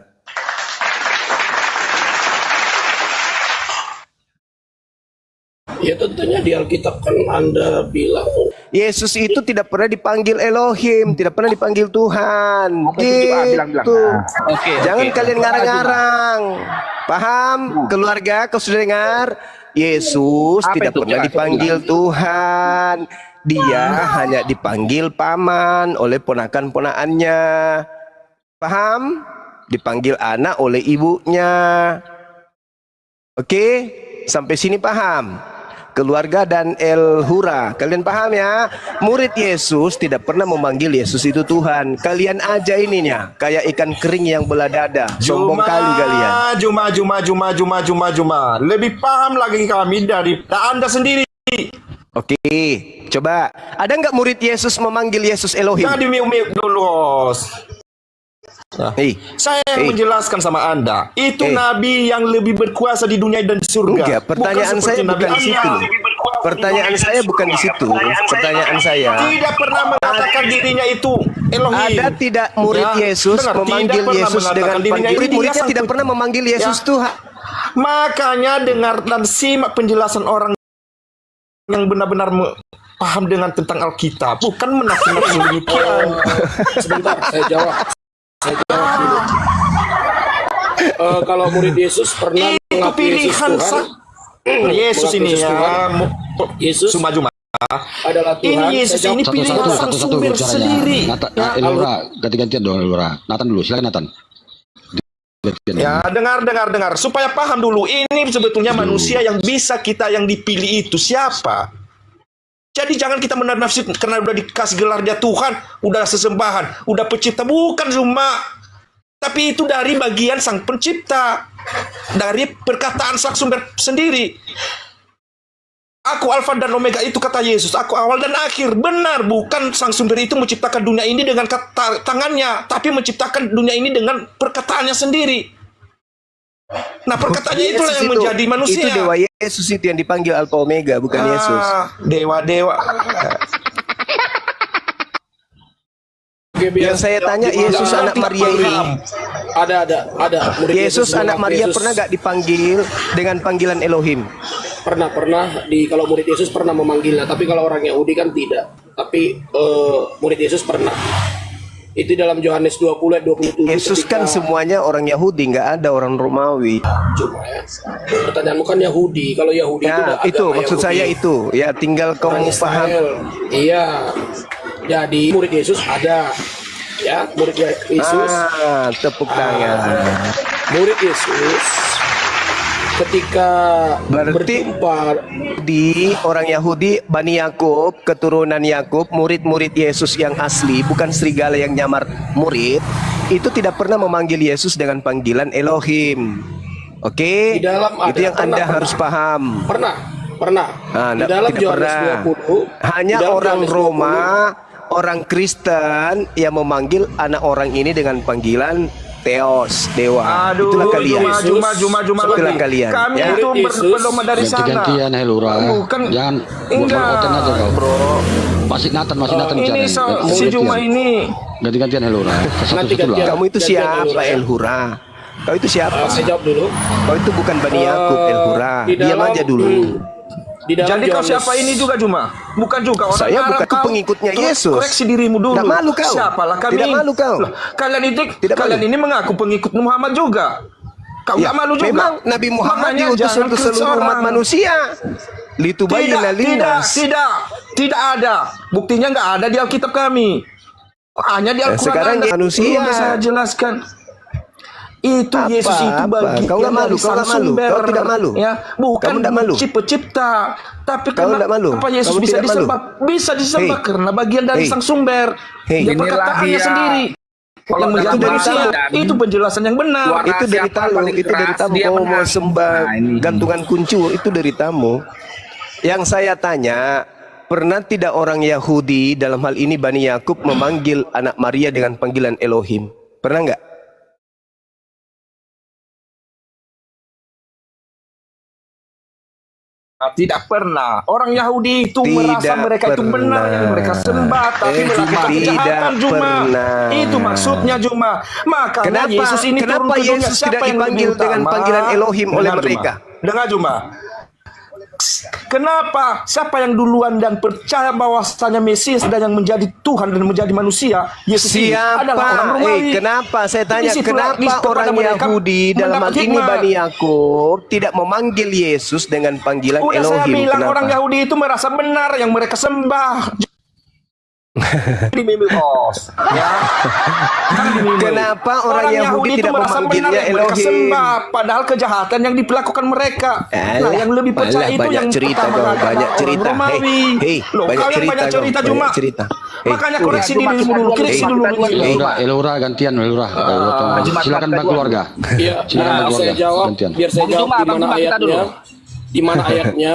Ya tentunya di Alkitab kan Anda bilang Yesus itu tidak pernah dipanggil Elohim, tidak pernah dipanggil Tuhan. Gitu. Jangan kalian ngarang-ngarang. Paham? Keluarga, kau sudah dengar? Yesus tidak pernah dipanggil Tuhan. Dia hanya dipanggil paman oleh ponakan-ponakannya. Paham? Dipanggil anak oleh ibunya. Oke? Sampai sini paham? Keluarga dan El Hura, kalian paham ya? Murid Yesus tidak pernah memanggil Yesus itu Tuhan. Kalian aja ininya kayak ikan kering yang belah dada. Sombong kali kalian. Juma. Lebih paham lagi kami dari Anda sendiri. Oke, coba. Ada nggak murid Yesus memanggil Yesus Elohim? Tadi miuk dulu, host. Saya yang menjelaskan sama Anda, itu nabi yang lebih berkuasa di dunia dan di surga. Enggak, pertanyaan saya bukan di situ. Pertanyaan saya bukan di situ. Pertanyaan saya tidak pernah mengatakan dirinya itu Elohim. ada tidak murid Yesus memanggil Yesus dengan panggilan muridnya tidak pernah memanggil Yesus Tuhan. Makanya dengar dan simak penjelasan orang yang benar-benar paham dengan tentang Alkitab, bukan menafsirkan demikian. sebentar saya jawab dulu. Kalau murid Yesus pernah Itu mengakui Yesus pilihan Tuhan, Yesus ini Yesus ya, Tuhan. Yesus Cuma adalah Tuhan. ini Yesus Saya ini jawab pilihan sang sumber sendiri. Elora, ganti-gantian dong Elora. Nathan dulu, silakan Nathan. Ya, dengar supaya paham dulu. Ini sebetulnya manusia yang bisa kita yang dipilih itu siapa? Jadi jangan kita menafsir karena udah dikasih gelar dia Tuhan, udah sesembahan, udah pencipta, bukan cuma. Tapi itu dari bagian sang pencipta, dari perkataan sang sumber sendiri. Aku Alfa dan Omega itu kata Yesus, aku awal dan akhir. Benar, bukan sang sumber itu menciptakan dunia ini dengan tangannya, tapi menciptakan dunia ini dengan perkataannya sendiri. Nah, perkataannya itulah Yesus yang menjadi manusia. Itu Dewa Yesus itu yang dipanggil Alfa Omega, bukan Yesus. Dewa-dewa. Yang saya tanya, Yesus anak Maria ini, Ada. Murid Yesus anak mengaku Maria Yesus. pernah gak dipanggil dengan panggilan Elohim? Pernah kalau murid Yesus pernah memanggilnya, tapi kalau orang Yahudi kan tidak. Tapi murid Yesus pernah. Itu dalam Yohanes 20 ayat 27. Yesus kan ketika- semuanya orang Yahudi, nggak ada orang Romawi. Cuma ya, pertanyaanmu kan Yahudi. Kalau Yahudi itu, Ya, itu maksud saya itu. Ya, tinggal kamu paham. Iya. Jadi murid Yesus ada. Ya, murid Yesus. Tepuk tangan. Murid Yesus ketika Berarti berjumpa di orang Yahudi, Bani Yakub, keturunan Yakub, murid-murid Yesus yang asli, bukan serigala yang nyamar murid, itu tidak pernah memanggil Yesus dengan panggilan Elohim. Oke? Di dalam Itu ada, yang Anda pernah. harus paham. pernah. Di dalam Tidak Yohanes pernah. 20, Hanya di dalam orang Yohanes Roma, orang Kristen yang memanggil anak orang ini dengan panggilan Theos, dewa. Aduh, Itulah kalian. Juma Itulah lagi. kalian. Kami Ya. itu Yesus. berpedoman dari sana. Ganti-gantian Lurah. Bukan. Jangan Enggak, berkonten aja kau. bro. Masih Nathan Ini bicara. si Juma ini. Ganti-gantian Lurah. Nanti Satu-satu gantian. lah. Kamu itu Gantian siapa, dulu, ya. El Hura? Kau itu siapa? Saya jawab dulu. Kau itu bukan Bani Yakub, El Hura. Di Diam dalam- aja dulu. Di dalam Jadi kau Yohanes- siapa ini juga Juma? Bukan juga orang Saya Arab bukan kau. pengikutnya Yesus. Koreksi dirimu dulu. Tidak malu kau. Siapalah kami? Tidak malu kau. Loh, kalian itu Tidak kalian malu. ini mengaku pengikut Muhammad juga. Kau Ya, nggak malu juga. memang Nabi Muhammad Makanya diutus jangan untuk seluruh umat seorang. manusia. Litubayyina linnas. Tidak ada. Buktinya nggak ada di Alkitab kami. Hanya di Al-Quran. sekarang ada. manusia. Belum bisa jelaskan. Itu Apa, Yesus itu apa? bagian Kau nggak malu, dari kau nggak sang malu, sumber. kau tidak malu. Ya, bukan Kamu tidak malu. pencipta. Tapi Kau tidak malu. apa Yesus Kamu bisa tidak malu. disembah? Bisa disembah Hei. karena bagian dari Hei. sang sumber. Hei. Dia Inilah perkataannya dia. sendiri. Kalau Yang menjadi itu dari manusia. tamu. Itu penjelasan yang benar. Suara Itu dari siapa tamu, paling itu dari keras, tamu. dia Kau mau menang. sembah Nah, ini. gantungan kuncur, itu dari tamu. Yang saya tanya, pernah tidak orang Yahudi dalam hal ini Bani Yakub memanggil anak Maria dengan panggilan Elohim? Pernah nggak? Tidak pernah. Orang Yahudi itu Tidak merasa mereka itu benar pernah. yang mereka sembah, tapi melakukan Tidak kejahatan Juma. pernah. Itu maksudnya Juma. Makanya Kenapa? Yesus ini turun Kenapa ke dunia. Yesus Siapa tidak yang dipanggil lebih dengan utama? panggilan Elohim oleh Dengar, mereka? Juma. Dengar Juma. Kenapa? Siapa yang duluan dan percaya bahwasanya Mesias dan yang menjadi Tuhan dan menjadi manusia? Yesus ini adalah orang Siapa? Romawi. Kenapa? Saya tanya, Disitulah kenapa kepada orang mereka Yahudi dalam hal mendapat ini hikmat. Bani Yakub tidak memanggil Yesus dengan panggilan Udah saya Elohim? bilang Kenapa? orang Yahudi itu merasa benar yang mereka sembah. Dimimik bos, ya. Kan dimimik. Kenapa orang Yahudi itu tidak merasa memanggilnya benar yang mereka Elohim? sembah, padahal kejahatan yang dilakukan mereka. Nah, yang lebih percaya itu banyak yang cerita pertama kau, adalah banyak orang cerita. Romawi. Hei, Loh, banyak kau yang cerita banyak kau, cerita banyak cuma. cerita. Makanya koreksi dirimu dulu, koreksi Hei. dulu. Lurah gantian Lurah. Silakan bagi keluarga. Iya, Silakan nah, bagi saya keluarga. jawab, Gantian. biar saya jawab Cuma di Abang mana Cuma kita dulu. ayatnya, di mana ayatnya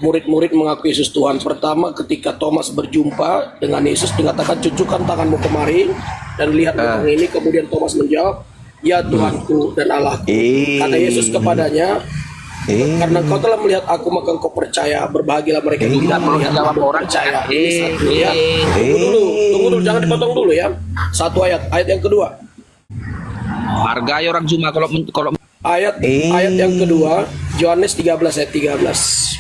murid-murid mengaku Yesus Tuhan. Pertama, ketika Thomas berjumpa dengan Yesus, dikatakan cucukkan tanganmu kemari dan lihat orang ini. Kemudian Thomas menjawab, ya Tuhanku dan Allahku. Kata Yesus kepadanya, karena kau telah melihat aku maka engkau percaya. Berbahagialah mereka yang tidak melihat jawab namun orang. percaya. Ini satu ya. Tunggu dulu, jangan dipotong dulu ya. Satu ayat yang kedua. Hargai orang Juma kalau Ayat yang kedua, Yohanes 13 ayat 13.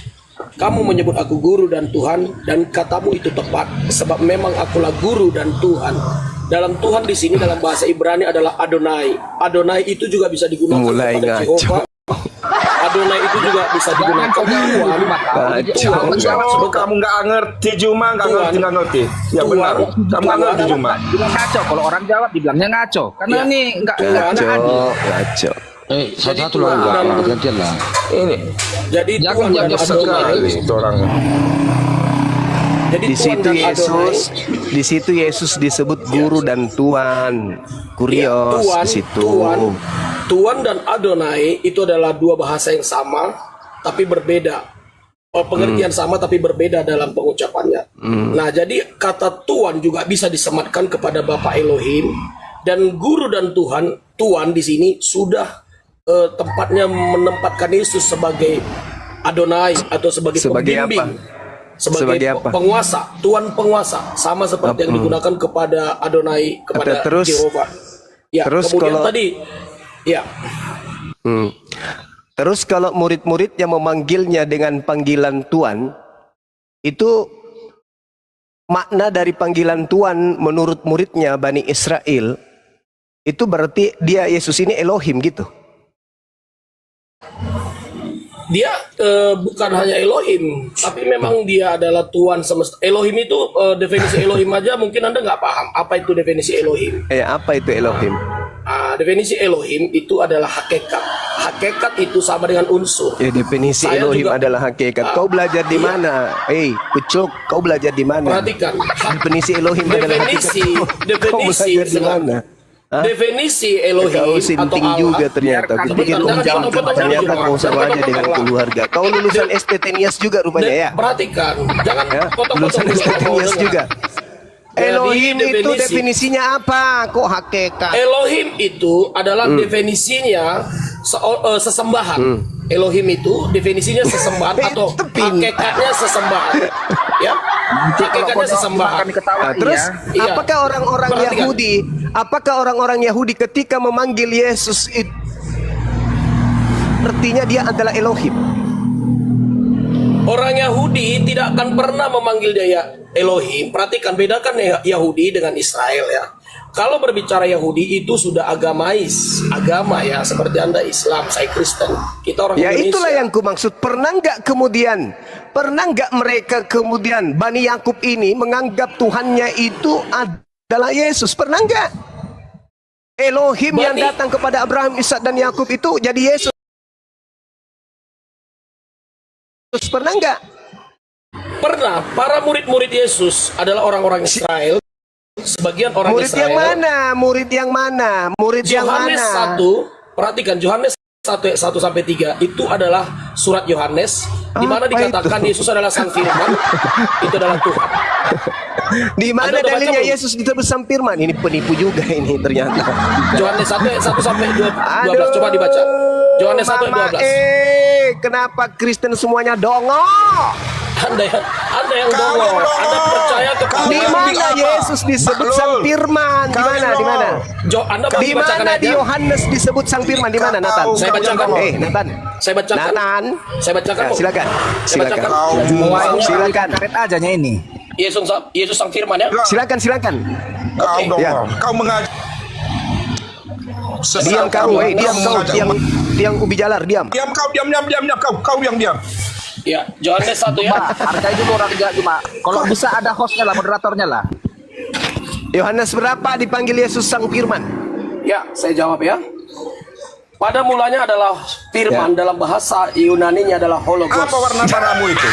Kamu menyebut aku guru dan Tuhan, dan katamu itu tepat, sebab memang akulah guru dan Tuhan. Dalam Tuhan di sini dalam bahasa Ibrani adalah Adonai. Adonai itu juga bisa digunakan Mulai kepada ngaco. Jehovah. Adonai itu juga bisa digunakan Tuhan. Kacau. Kamu nggak ngerti Juma, nggak ngerti. Ya Tuhan. benar. Kamu nggak ngerti Juma. ngaco. Kalau orang Jawa dibilangnya ngaco. Karena Iya. ini enggak adil. Kacau. Satu-satu lah Lurah. Gantian lah. Ini Jadi Tuhan dan jangan Adonai. itu orangnya. Jadi Di Tuhan situ dan Yesus, Adonai. di situ Yesus disebut guru dan Tuhan. Kurios Tuhan, di situ. Tuhan dan Adonai itu adalah dua bahasa yang sama tapi berbeda. Pengertian sama tapi berbeda dalam pengucapannya. Nah, jadi kata Tuhan juga bisa disematkan kepada Bapa Elohim, dan guru dan Tuhan di sini sudah tempatnya menempatkan Yesus sebagai Adonai atau sebagai pembimbing, sebagai apa? penguasa, Tuhan penguasa, sama seperti yang digunakan kepada Adonai, kepada Terus- Jehovah. Ya, terus kemudian kalau- tadi, ya, Terus kalau murid-murid yang memanggilnya dengan panggilan Tuhan, itu makna dari panggilan Tuhan menurut muridnya Bani Israel, itu berarti dia Yesus ini Elohim gitu. dia bukan hanya Elohim, tapi memang dia adalah Tuhan semesta. Elohim itu definisi Elohim aja mungkin Anda nggak paham apa itu definisi Elohim. Apa itu Elohim? Definisi Elohim itu adalah hakikat. Hakikat itu sama dengan unsur. Ya, definisi Saya Elohim juga- adalah hakikat. Kau belajar di iya. mana? Kucuk, kau belajar di mana? Perhatikan. Definisi Elohim adalah Definisi, hakikat. Kau definisi, belajar di mana? Hah? definisi Kau Elohim atau sinting Allah. juga ternyata. Biarkan- Kupikir kau Jangan jauh, potong-potong ternyata dulu. kau sama aja dengan Potong-potong. keluarga. Kau lulusan STT Nias juga rupanya ya? Perhatikan, jangan Ya, potong-potong lulusan dulu, STT mau Nias dengar. juga. Jadi, Elohim itu definisi- definisinya apa? Kok hakikat? Elohim itu adalah definisinya sesembahan. Elohim itu definisinya sesembahan atau Itu pintar. hakikatnya sesembahan. Ya, hakikatnya sesembahan. Nah, terus Iya. apakah orang-orang Perhatikan. Yahudi, apakah orang-orang Yahudi ketika memanggil Yesus itu artinya dia adalah Elohim? Orang Yahudi tidak akan pernah memanggil dia Elohim. Perhatikan, bedakan Yahudi dengan Israel ya. Kalau berbicara Yahudi itu sudah agamais, agama ya, seperti Anda Islam, saya Kristen, kita orang Ya Indonesia. itulah yang kumaksud. Pernah nggak mereka kemudian Bani Yakub ini menganggap Tuhannya itu adalah Yesus? Pernah nggak? Elohim yang Bani- datang kepada Abraham, Ishak dan Yakub itu jadi Yesus? Pernah nggak? Pernah, para murid-murid Yesus adalah orang-orang Israel. Sebagian orang Murid Israel. yang mana? Murid yang mana? Murid yang Yohanes mana? 1, perhatikan Yohanes 1 ayat 1 sampai 3 itu adalah surat Yohanes di mana Apa dikatakan itu? Yesus adalah Sang Firman, itu adalah Tuhan. Di mana Anda udah dalilnya baca belum? Yesus disebut Sang Firman? Ini penipu juga ini ternyata. Yohanes 1 ayat 1 sampai 12 coba dibaca. Yohanes 1 ayat Mama, 12. kenapa Kristen semuanya dongo? Anda yang dongol, Anda percaya kepada Di mana apa? Yesus disebut Maklul. Sang Firman? Di mana? Di mana? Anda baru Di bacakan mana di aja. Yohanes disebut Sang Firman? Di mana, Nathan? Saya bacakan. Nathan. Saya bacakan. Nathan. Saya bacakan. Ya, silakan. Saya bacakan. Silakan. Silakan. Karet ajanya ini. Yesus Sang Firman ya. Silakan, silakan. Kau dong, Ya. kau mengajak. Diam kau, diam kau, tiang ubi jalar, diam. Diam kau, diam, kau diam. Ya, Yohanes 1 ya. Hargai dulu orang dia cuma. Kalau bisa ada hostnya lah, moderatornya lah. Yohanes berapa dipanggil Yesus Sang Firman? Ya, saya jawab ya. Pada mulanya adalah firman, dalam bahasa Yunani-nya adalah hologos. Apa warna darahmu itu?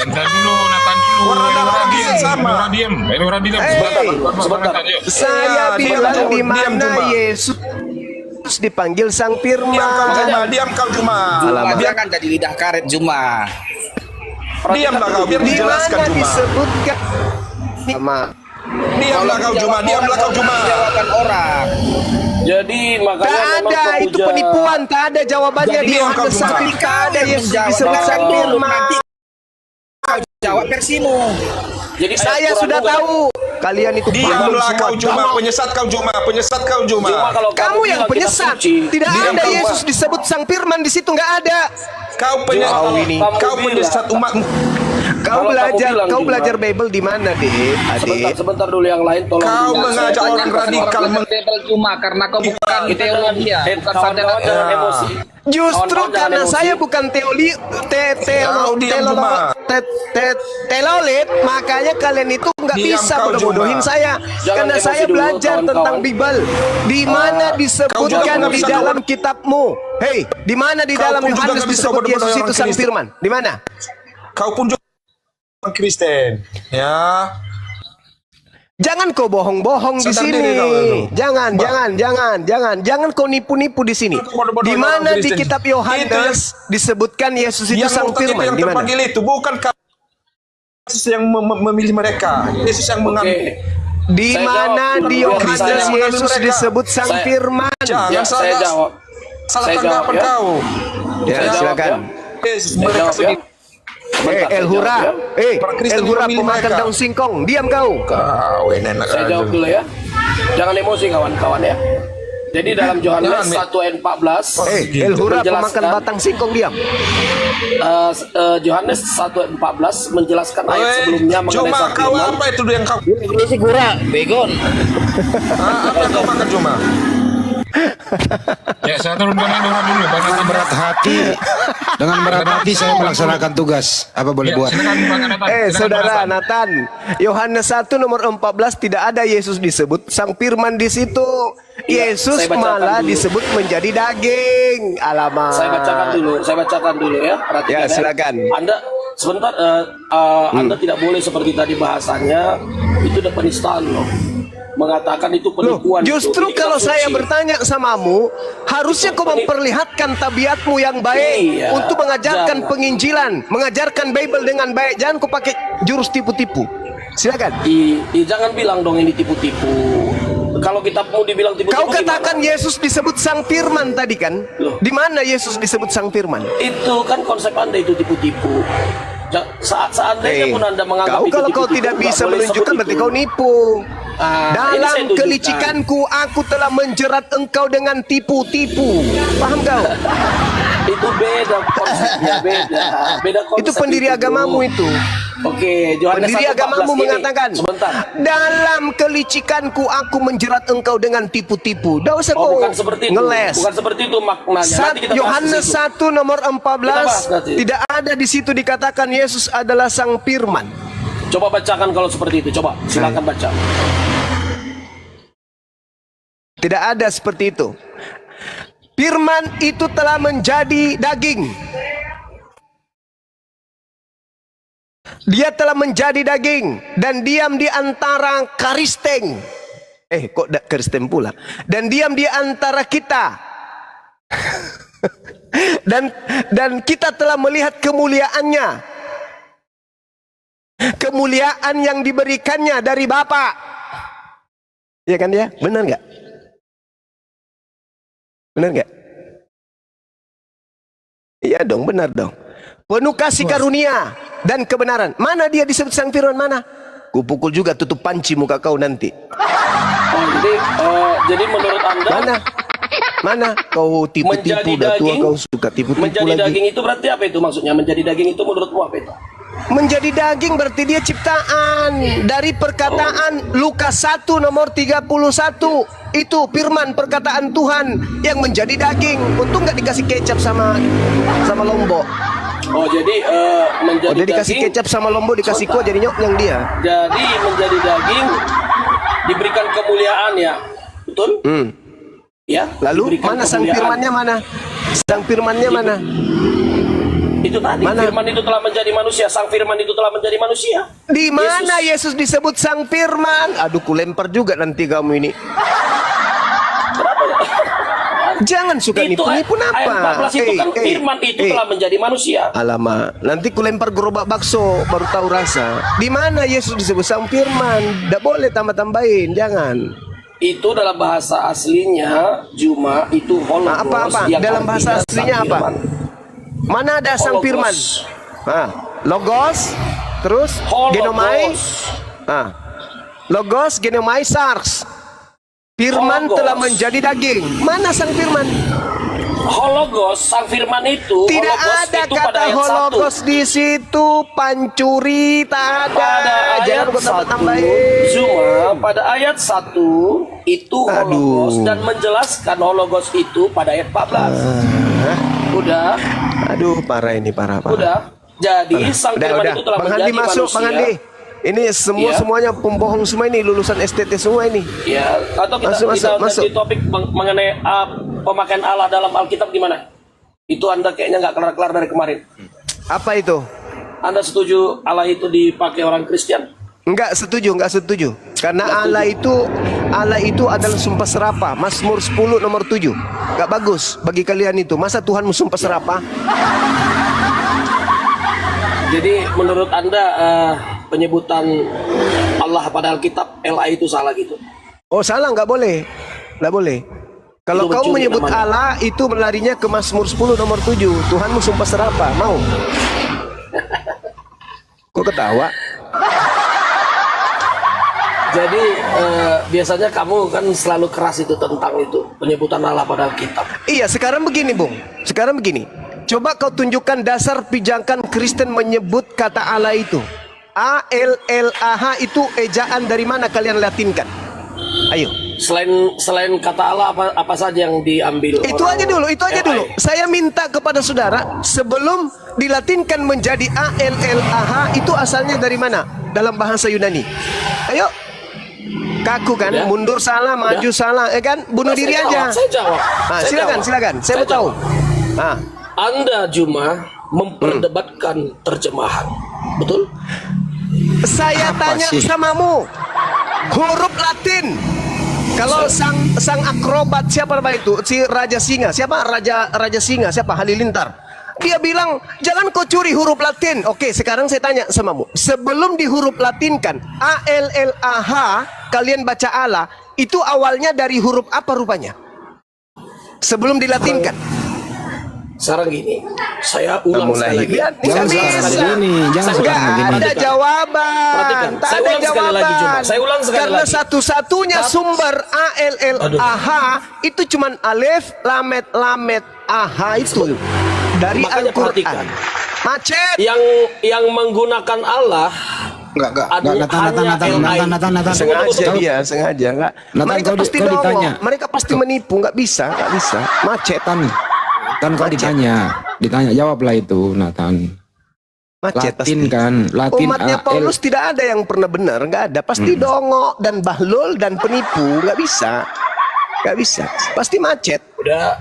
Natan dulu, Natan dulu. Warna darah Diem, sama. Diem. Diem. Sebentar. Saya Ya, bilang diam, di diam mana cuma. Yesus dipanggil Sang Firman? Diam kau cuma. Dia kan jadi lidah karet cuma. Diamlah kau, biar Di dijelaskan mana cuma. disebutkan sama Diamlah kau cuma. Jawabkan orang. Jadi makanya tak memang ada, itu pemuja- penipuan, tak ada jawabannya Jadi di diam kau Yohanes cuma. 1, tak ada Yesus Menjawab. disebut Sang Firman. Jawab versimu. Jadi Saya kurang sudah juga. tahu kalian itu paham Diamlah semua. kau cuma, penyesat kau cuma. Cuma kalau Kamu yang bilang kita penyesat. suci, Tidak Diam ada kau, Yesus Pak. disebut Sang Firman di situ, nggak ada. Kau penyesat, Kalau ini. kamu kau bilang- penyesat umatmu. Kau Kalau kamu bilang kau juga. belajar Bible di mana, Adik? Sebentar dulu yang lain tolong. Kau dilihat. mengajak orang radikal Tebel cuma karena kau bukan teologi ya, bukan Kawan-kawan sarjana. jangan emosi. Justru Kawan-kawan jangan karena emosi. saya bukan Kau diam, Juma. telolit, makanya kalian itu nggak Diam bisa kau, bodoh-bodohin Juma. saya. Jangan Karena emosi saya dulu, belajar kawan-kawan. tentang Bible. Di mana disebutkan juga di bisa dalam kitabmu? Hei, di mana di Kau dalam pun juga Yohanes nggak bisa disebut bodoh-bodohin Yesus itu orang Sang Kristen. Firman? Di mana? Kau pun juga orang Kristen. Ya. Jangan kau bohong-bohong di Sadar sini. diri kau, Lalu. Jangan kau nipu-nipu di sini. Bodoh-bodoh Di orang mana di Kristen. kitab Yohanes disebutkan Yesus itu Yang Sang murtad itu Firman? yang Di mana? terpanggil itu bukan Yesus yang memilih mereka. Yesus yang mengambil. Di Saya mana jawab. di Biar Yohanes saya Yesus mereka. disebut Sang Saya- Firman? Jangan Ya, saya salah. jawab. Salah Saya jawab, tanggapan ya. kau. Ya, Saya jawab, silakan. Yesus Saya mereka jawab, ya. sedih. Sebentar, El saya Hura, jawab, ya. Para Kristen El Hura memilih pemakan mereka. daun singkong, diam kau. Kau enak Saya aja. jawab dulu ya. Jangan emosi kawan-kawan ya. Jadi dalam Yohanes Jangan, 1 ayat 14 El Hura menjelaskan- pemakan batang singkong, diam. Yohanes 1 ayat 14 menjelaskan ayat Weh, sebelumnya mengenai Cuma sang kau firman. apa itu yang kau? Ini sih gura, begon. Apa yang kau makan cuma? Ya, saya turunkan Doa dulu. Bang Dengan Nathan. berat hati, dengan berat hati saya melaksanakan tugas. Apa boleh Ya, buat? silakan Bang Nathan. Silakan, Saudara Bang Nathan. Nathan, Yohanes 1 nomor 14 tidak ada Yesus disebut sang firman di situ. Iya, Yesus saya bacakan malah dulu. disebut menjadi daging. Alamak. Saya bacakan dulu ya. Perhatikan Ya, silakan. Anda sebentar, Anda tidak boleh seperti tadi bahasanya itu udah penistaan loh. Mengatakan itu Loh, penipuan. justru itu kalau kitab saya suci. bertanya samamu, harusnya kau memperlihatkan tabiatmu yang baik Iya, untuk mengajarkan jangan. penginjilan, mengajarkan Bible dengan baik. Jangan kau pakai jurus tipu-tipu. Silakan. Jangan bilang dong ini tipu-tipu. Kalau kita mau dibilang tipu-tipu, Kau katakan Yesus disebut sang firman tadi kan? Loh. Di mana Yesus disebut sang firman? itu kan konsep Anda itu tipu-tipu. Seandainya pun Anda menganggap Kau itu kalau kau tipu-tipu, tidak nggak bisa boleh menunjukkan sebut berarti itu. kau nipu. Ini saya Dalam tunjukkan. kelicikanku aku telah menjerat engkau dengan tipu-tipu. Paham kau? Itu beda konsepnya, beda konsep. Itu pendiri agamamu itu. Oke, Yohanes Pendiri 1:14 agamamu ini. mengatakan, Sebentar. dalam kelicikanku aku menjerat engkau dengan tipu-tipu. Tidak usah Oh, kau bukan seperti itu. ngeles. Bukan seperti itu maknanya. Nanti kita bahas Yohanes di situ. 1 nomor 14 Kita bahas nanti. tidak ada di situ dikatakan Yesus adalah sang firman. Coba bacakan kalau seperti itu. Coba silakan baca. Tidak ada seperti itu. Firman itu telah menjadi daging. Dia telah menjadi daging dan diam di antara karisteng. Kok karisteng pula? Dan diam di antara kita. dan kita telah melihat kemuliaannya. Kemuliaan yang diberikannya dari Bapa. Iya kan ya? Benar nggak? Benar nggak? Iya dong, benar dong. Penuh kasih karunia dan kebenaran. Mana dia disebut sang firman, mana? Kupukul juga tutup panci muka kau nanti. Oh, jadi menurut Anda Mana? Mana? Kau tipu-tipu, menjadi udah tua daging, kau suka tipu-tipu menjadi lagi. daging itu berarti apa itu maksudnya? Menjadi daging itu menurutmu apa itu? Menjadi daging berarti dia ciptaan. Dari perkataan Lukas 1 nomor 31. Itu firman perkataan Tuhan yang menjadi daging. Untung nggak dikasih kecap sama lombok. Oh, jadi menjadi Oh, dia dikasih daging. kecap sama lombok, dikasih kuah jadi nyok dia. Jadi menjadi daging diberikan kemuliaan ya. Betul? Ya. Lalu diberikan mana sang kemuliaan. firmannya mana? Sang firmannya mana? Itu tadi Mana? firman itu telah menjadi manusia. Sang firman itu telah menjadi manusia. Di mana Yesus disebut sang firman? Aduh, ku lempar juga nanti kamu ini. Jangan suka Itu nipu-nipu ayat apa? 14 itu kan firman itu telah menjadi manusia. Alamak, nanti ku lempar gerobak bakso baru tahu rasa. Di mana Yesus disebut sang firman? Tidak boleh tambah-tambahin, jangan. Itu dalam bahasa aslinya Juma itu hologos. Nah, apa-apa? yang Dalam bahasa artinya aslinya sang apa? firman. Mana ada sang Hologos. firman? Logos, terus Hologos. genomai. Logos, genomai, sars. Firman Hologos. telah menjadi daging. Mana sang firman? Hologos, sang firman itu. Tidak hologos ada itu pada kata ayat hologos di situ, pancuri tak ada. Pada Jangan ayat kau 1 tambah-tambahin. Zuma pada ayat 1 itu hologos dan menjelaskan hologos itu pada ayat 14. Udah, Aduh, parah ini, parah. udah. Jadi sang firman itu telah Bang menjadi Handi masuk, manusia. Bang Handi. Ini Iya. semuanya pembohong semua ini, lulusan STT semua ini. Ya, atau kita Masuk. ganti topik mengenai pemakaian Allah dalam Alkitab gimana? Itu Anda kayaknya nggak kelar-kelar dari kemarin. Apa itu? Anda setuju Allah itu dipakai orang Kristen? Enggak setuju. Karena Allah itu adalah sumpah serapah. Mazmur 10 nomor 7. Enggak bagus bagi kalian itu. Masa Tuhanmu sumpah serapah? Jadi menurut Anda penyebutan Allah pada Alkitab LA itu salah gitu? Oh, salah, enggak boleh. Enggak boleh. Kalau Itu kau mencuri menyebut namanya. Allah, itu melarinya ke Mazmur 10 nomor 7. Tuhanmu sumpah serapa. Mau? Kok ketawa? Jadi biasanya kamu kan selalu keras itu tentang itu penyebutan Allah pada kitab. Iya, sekarang begini, Bung. Sekarang begini. Coba kau tunjukkan dasar pijakan Kristen menyebut kata Allah itu. A-L-L-A-H itu ejaan dari mana kalian latinkan? Ayo. Selain kata Allah apa saja yang diambil? Itu aja dulu, itu aja dulu. Saya minta kepada saudara, sebelum dilatinkan menjadi A-L-L-A-H, itu asalnya dari mana? Dalam bahasa Yunani. Ayo. Kaku kan, Udah. mundur salah, maju salah, ya kan? Bunuh diri aja. Saya jawab. Nah, Saya silakan, jawab. silakan. Saya mau tahu. Ah, Anda cuma memperdebatkan terjemahan, betul? saya tanya samamu, huruf Latin. Kalau sang akrobat siapa nama itu? Si Raja Singa. Siapa Raja Singa? Siapa? Halilintar. Dia bilang, jangan kau curi huruf Latin. Oke, sekarang saya tanya samamu. Sebelum di huruf Latinkan, A-L-L-A-H, kalian baca Allah, itu awalnya dari huruf apa rupanya? Sebelum dilatinkan. Sekarang gini, saya ulang sekali lagi. Ya, Jangan tidak sekarang bisa. begini, jangan Saya sekarang Nggak begini. ada jawaban. Perhatikan. Tak Saya ada ulang sekali lagi, jawaban. Juma. Saya ulang sekali Karena lagi. satu-satunya sumber A-L-L-A-H itu cuman alif, lamet, lamet, AH itu. Dari Makanya Al-Quran. perhatikan. Macet. Yang menggunakan Allah Enggak. Aduh, Natan. Sengaja dia, sengaja. Enggak. Natan, Mereka kau pasti ditanya. dongok. Mereka pasti menipu. Enggak bisa. Macet. Kan kau ditanya jawablah itu, Nathan. Macet Latin pasti. kan, Latin Umatnya Paulus tidak ada yang pernah benar, nggak ada. Pasti dongok dan bahlul dan penipu, nggak bisa, pasti macet. udah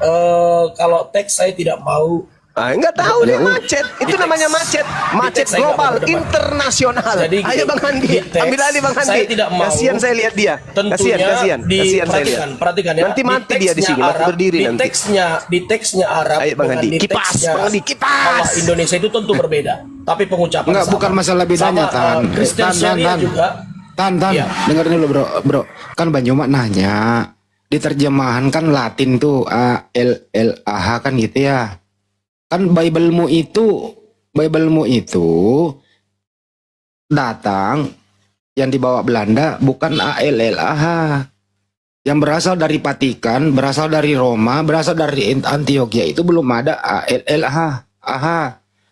kalau teks saya tidak mau. Nggak tahu dia macet. Itu namanya macet, macet teks saya nggak global, mau berdebat. internasional. Jadi Ayo gini, Bang Handi, di teks ambil alih Bang Handi. saya tidak mau. Kasihan saya lihat dia. Tentunya Kasihan saya lihat. perhatikan ya. Nanti mati dia di sini, mati berdiri di nanti. teksnya Arab. Ayo, Bang dengan Handi, di kipas, teksnya Bang Handi, kipas. Allah Indonesia itu tentu berbeda. Tapi pengucapan Enggak, sama. bukan masalah bedanya, Sama, Tan. Kristen Syariah juga. Tan. Iya. Dengerin dulu, Bro. Kan Banyuma nanya, di terjemahan kan Latin tuh A-L-L-A-H kan gitu ya. Kan Bible-mu itu datang yang dibawa Belanda bukan A-L-L-A-H. Yang berasal dari Vatikan, berasal dari Roma, berasal dari Antioquia itu belum ada A-L-L-A-H.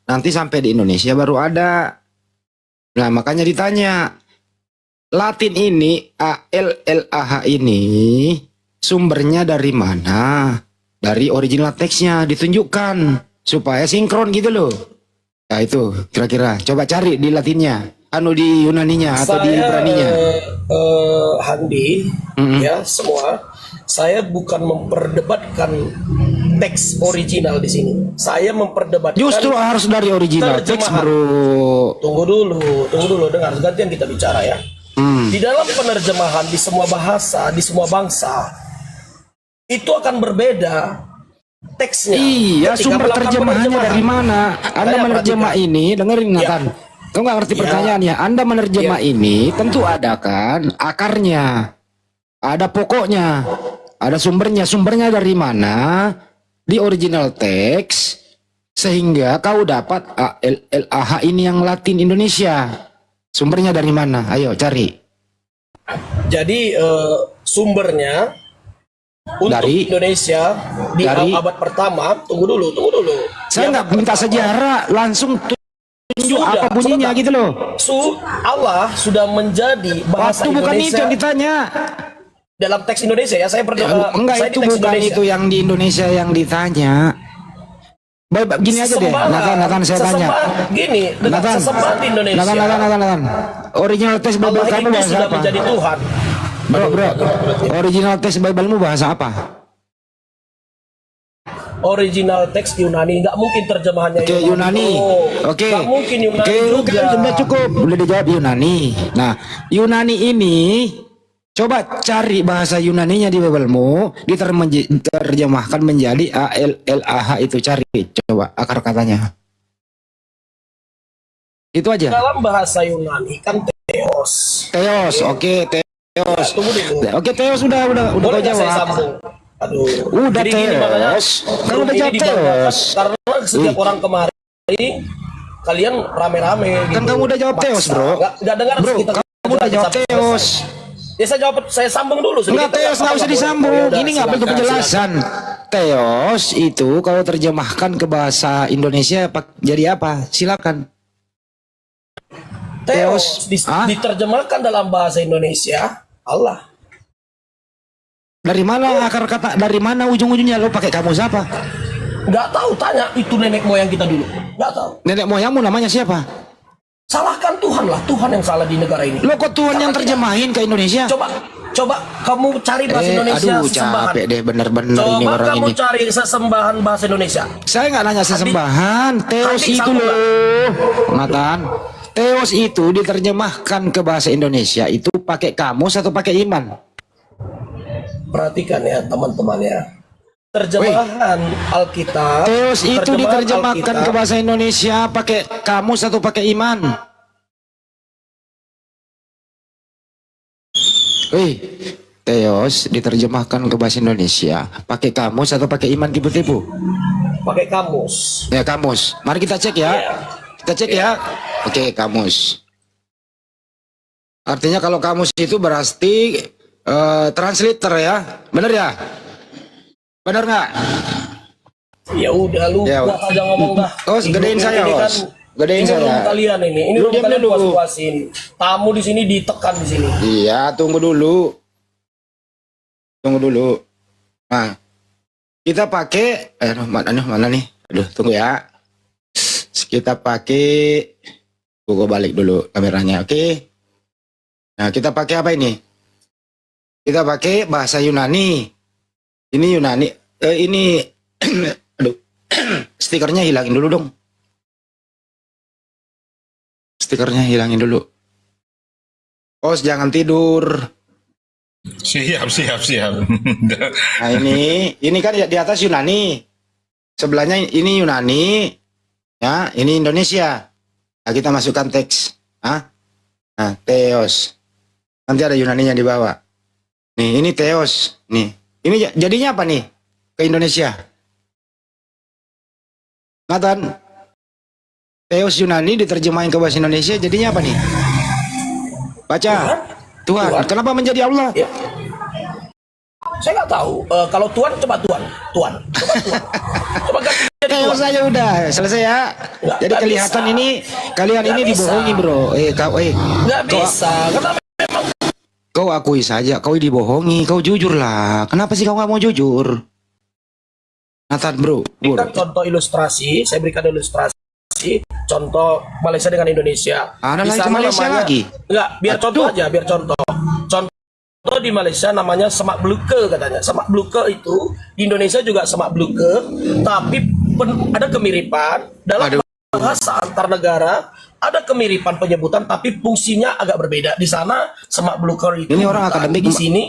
Nanti sampai di Indonesia baru ada. Nah, makanya ditanya, Latin ini A-L-L-A-H ini sumbernya dari mana? Dari original teksnya ditunjukkan supaya sinkron gitu loh. Nah itu kira-kira coba cari di Latinnya, di Yunaninya atau di Ibraninya. Handi, ya semua. Saya bukan memperdebatkan teks original di sini. Saya memperdebatkan. Justru harus dari original teks, terjemahan. Bro. Tunggu dulu, dengar. Gantian kita bicara ya. Di dalam penerjemahan di semua bahasa, di semua bangsa, itu akan berbeda teksnya. Iya, Ketika sumber melakukan terjemahannya penerjemahan. dari mana? Anda Saya menerjemah perhatikan. ini, dengerin Nathan. Kau nggak ngerti Ya. pertanyaannya. Anda menerjemah ini tentu ada kan akarnya, ada pokoknya, ada sumbernya. Sumbernya dari mana? Di original teks, sehingga kau dapat A-L-L-A-H ini yang Latin Indonesia. Sumbernya dari mana? Ayo cari. Jadi sumbernya untuk Dari- Indonesia di dari- abad pertama. Tunggu dulu. Saya Di nggak abad minta pertama, sejarah, langsung tunjuk Sudah, apa bunyinya sebentar. gitu loh. Allah sudah menjadi bahasa Waktu bukan itu Indonesia yang ditanya. dalam teks Indonesia ya. Saya Enggak, saya itu di teks bukan Indonesia. itu yang di Indonesia yang ditanya. Baik, gini aja deh. Nathan saya tanya. Gini, Nathan, sesembahan di Indonesia. Nathan. Original teks Bible Allah kamu itu bahasa sudah apa? menjadi Tuhan. Bro. Original teks Bible-mu bahasa apa? Original teks Yunani, nggak mungkin terjemahannya Oke, Yunani. Oke. nggak mungkin Yunani Oke, juga. sudah cukup. Boleh dijawab Yunani. Nah, Yunani ini coba cari bahasa Yunaninya di Bible-mu, diterjemahkan menjadi A-L-L-A-H itu, cari coba akar katanya. Itu aja. Dalam bahasa Yunani kan Theos. Theos, oke, Theos. Tunggu dulu. Oke, Theos udah kau Boleh nggak saya jawab. sambung? Aduh. Udah Jadi gini makanya Teos. Kan room udah ini jawab dibanggakan Teos. karena setiap orang kemari kalian rame-rame gitu. Kan kamu udah jawab Teos, bro. Nggak dengar Bro, kita kamu udah jawab sampai Teos. selesai. Ya saya jawab, saya sambung dulu. Enggak, Teos nggak usah disambung. Ini nggak perlu penjelasan. Teos itu kalau terjemahkan ke bahasa Indonesia jadi apa? Silakan. Teos Hah? diterjemahkan dalam bahasa Indonesia Allah. Dari mana akar kata? Dari mana ujung-ujungnya? Lo pakai kamus apa? Nggak tahu, tanya itu nenek moyang kita dulu. Nggak tahu. Nenek moyangmu namanya siapa? Salahkan Tuhan lah, Tuhan yang salah di negara ini. Lo kok Tuhan yang terjemahin ke Indonesia? Coba kamu cari bahasa Indonesia aduh, sesembahan. capek deh bener-bener ini Coba orang kamu ini. cari sesembahan bahasa Indonesia. Saya nggak nanya sesembahan. Teos Adik itu sama loh, Nathan. Teos itu diterjemahkan ke bahasa Indonesia itu pakai kamus atau pakai iman? Perhatikan ya teman-teman ya. Terjemahan Alkitab. Teos itu terjemahan diterjemahkan Alkitab. ke bahasa Indonesia pakai kamus atau pakai iman? Teos diterjemahkan ke bahasa Indonesia pakai kamus atau pakai iman tipu-tipu? Pakai kamus. Ya kamus. Mari kita cek ya. Kita cek ya. Oke, kamus. Artinya kalau kamus itu berarti translator ya. Bener ya? Bener nggak? Ya udah lu Ya, gua aja ngomong dah. Oh, gedein Ini saya, kan- Bos. Gedein ini saya. room kalian ini. Ini Lu room diam kalian dulu. puas-puasin. Tamu di sini ditekan di sini. Iya, tunggu dulu. Tunggu dulu. Nah, kita pakai mana nih? Aduh, tunggu ya. Kita pakai gua balik dulu kameranya, oke? Nah, kita pakai apa ini? Kita pakai bahasa Yunani. Ini Yunani. Ini aduh. Stikernya hilangin dulu dong. Stikernya hilangin dulu. Os, jangan tidur. Siap. Nah, ini kan di atas Yunani. Sebelahnya ini Yunani. Ya, ini Indonesia. Nah, kita masukkan teks. Nah, Theos. Nanti ada Yunaninya di bawah. Nih, ini Theos. Nih. Ini jadinya apa nih? Ke Indonesia. Nathan. Theos Yunani diterjemahin ke bahasa Indonesia jadinya apa nih? Baca. Tuhan. Kenapa menjadi Allah? Ya. Saya nggak tahu. Kalau Tuhan, coba Tuhan. Coba Tuhan. Coba ganti jadi Theos Tuhan. saja udah selesai ya. Jadi Nggak kelihatan bisa. ini kalian Nggak ini bisa. dibohongi, bro. Nggak bisa. Karena Kau akui saja, kau dibohongi, kau jujur lah. Kenapa sih kau nggak mau jujur? Nathan, bro. berikan contoh ilustrasi. Saya berikan ilustrasi. Contoh Malaysia dengan Indonesia. Ada Di lagi sana Malaysia namanya- lagi? Enggak, biar Aduh. contoh aja, biar contoh. Contoh di Malaysia namanya semak beluke katanya. Semak beluke itu di Indonesia juga semak beluke, tapi ada kemiripan dalam bahasa antar negara. Ada kemiripan penyebutan, tapi fungsinya agak berbeda. Di sana semak beluke itu Ini orang bukan. akademik, Di sini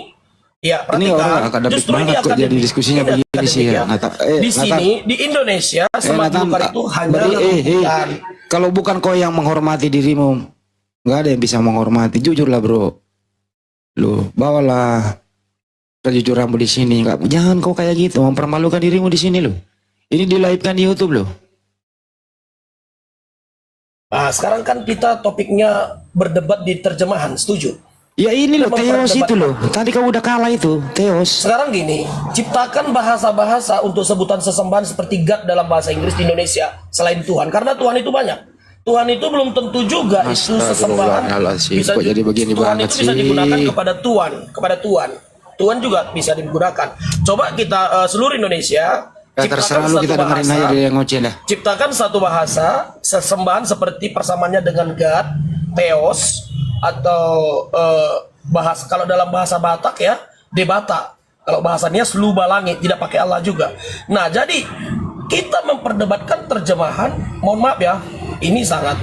ya Ini perhatikan. orang akademik Justru ini banget kok jadi akademik. diskusinya Ini begini akademik sih ya, Nathan. Di sini di Indonesia semak beluke itu hanya rebutan. Kalau bukan kau yang menghormati dirimu, nggak ada yang bisa menghormati. Jujurlah, bro. Lu bawalah kejujuranmu di sini. Nggak, jangan kau kayak gitu, mempermalukan dirimu di sini lo. Ini di live-kan di YouTube lo. Nah, sekarang kan kita topiknya berdebat di terjemahan, setuju? Ya ini loh, Memang Theos itu loh. Tadi kau udah kalah itu, Theos. Sekarang gini, ciptakan bahasa-bahasa untuk sebutan sesembahan seperti God dalam bahasa Inggris di Indonesia selain Tuhan, karena Tuhan itu banyak. Tuhan itu belum tentu juga itu sesembahan. Astagfirullahaladzim, kok jadi begini Tuhan banget itu bisa sih? digunakan kepada Tuhan. Tuhan juga bisa digunakan. Coba kita seluruh Indonesia. Ya terserah lu, kita dengerin aja dari yang ngoceh dah. Ciptakan satu bahasa sesembahan seperti persamaannya dengan God, Theos, atau kalau dalam bahasa Batak ya Debata. Kalau bahasanya Sluba Langit, tidak pakai Allah juga. Nah, jadi kita memperdebatkan terjemahan, mohon maaf ya, ini sangat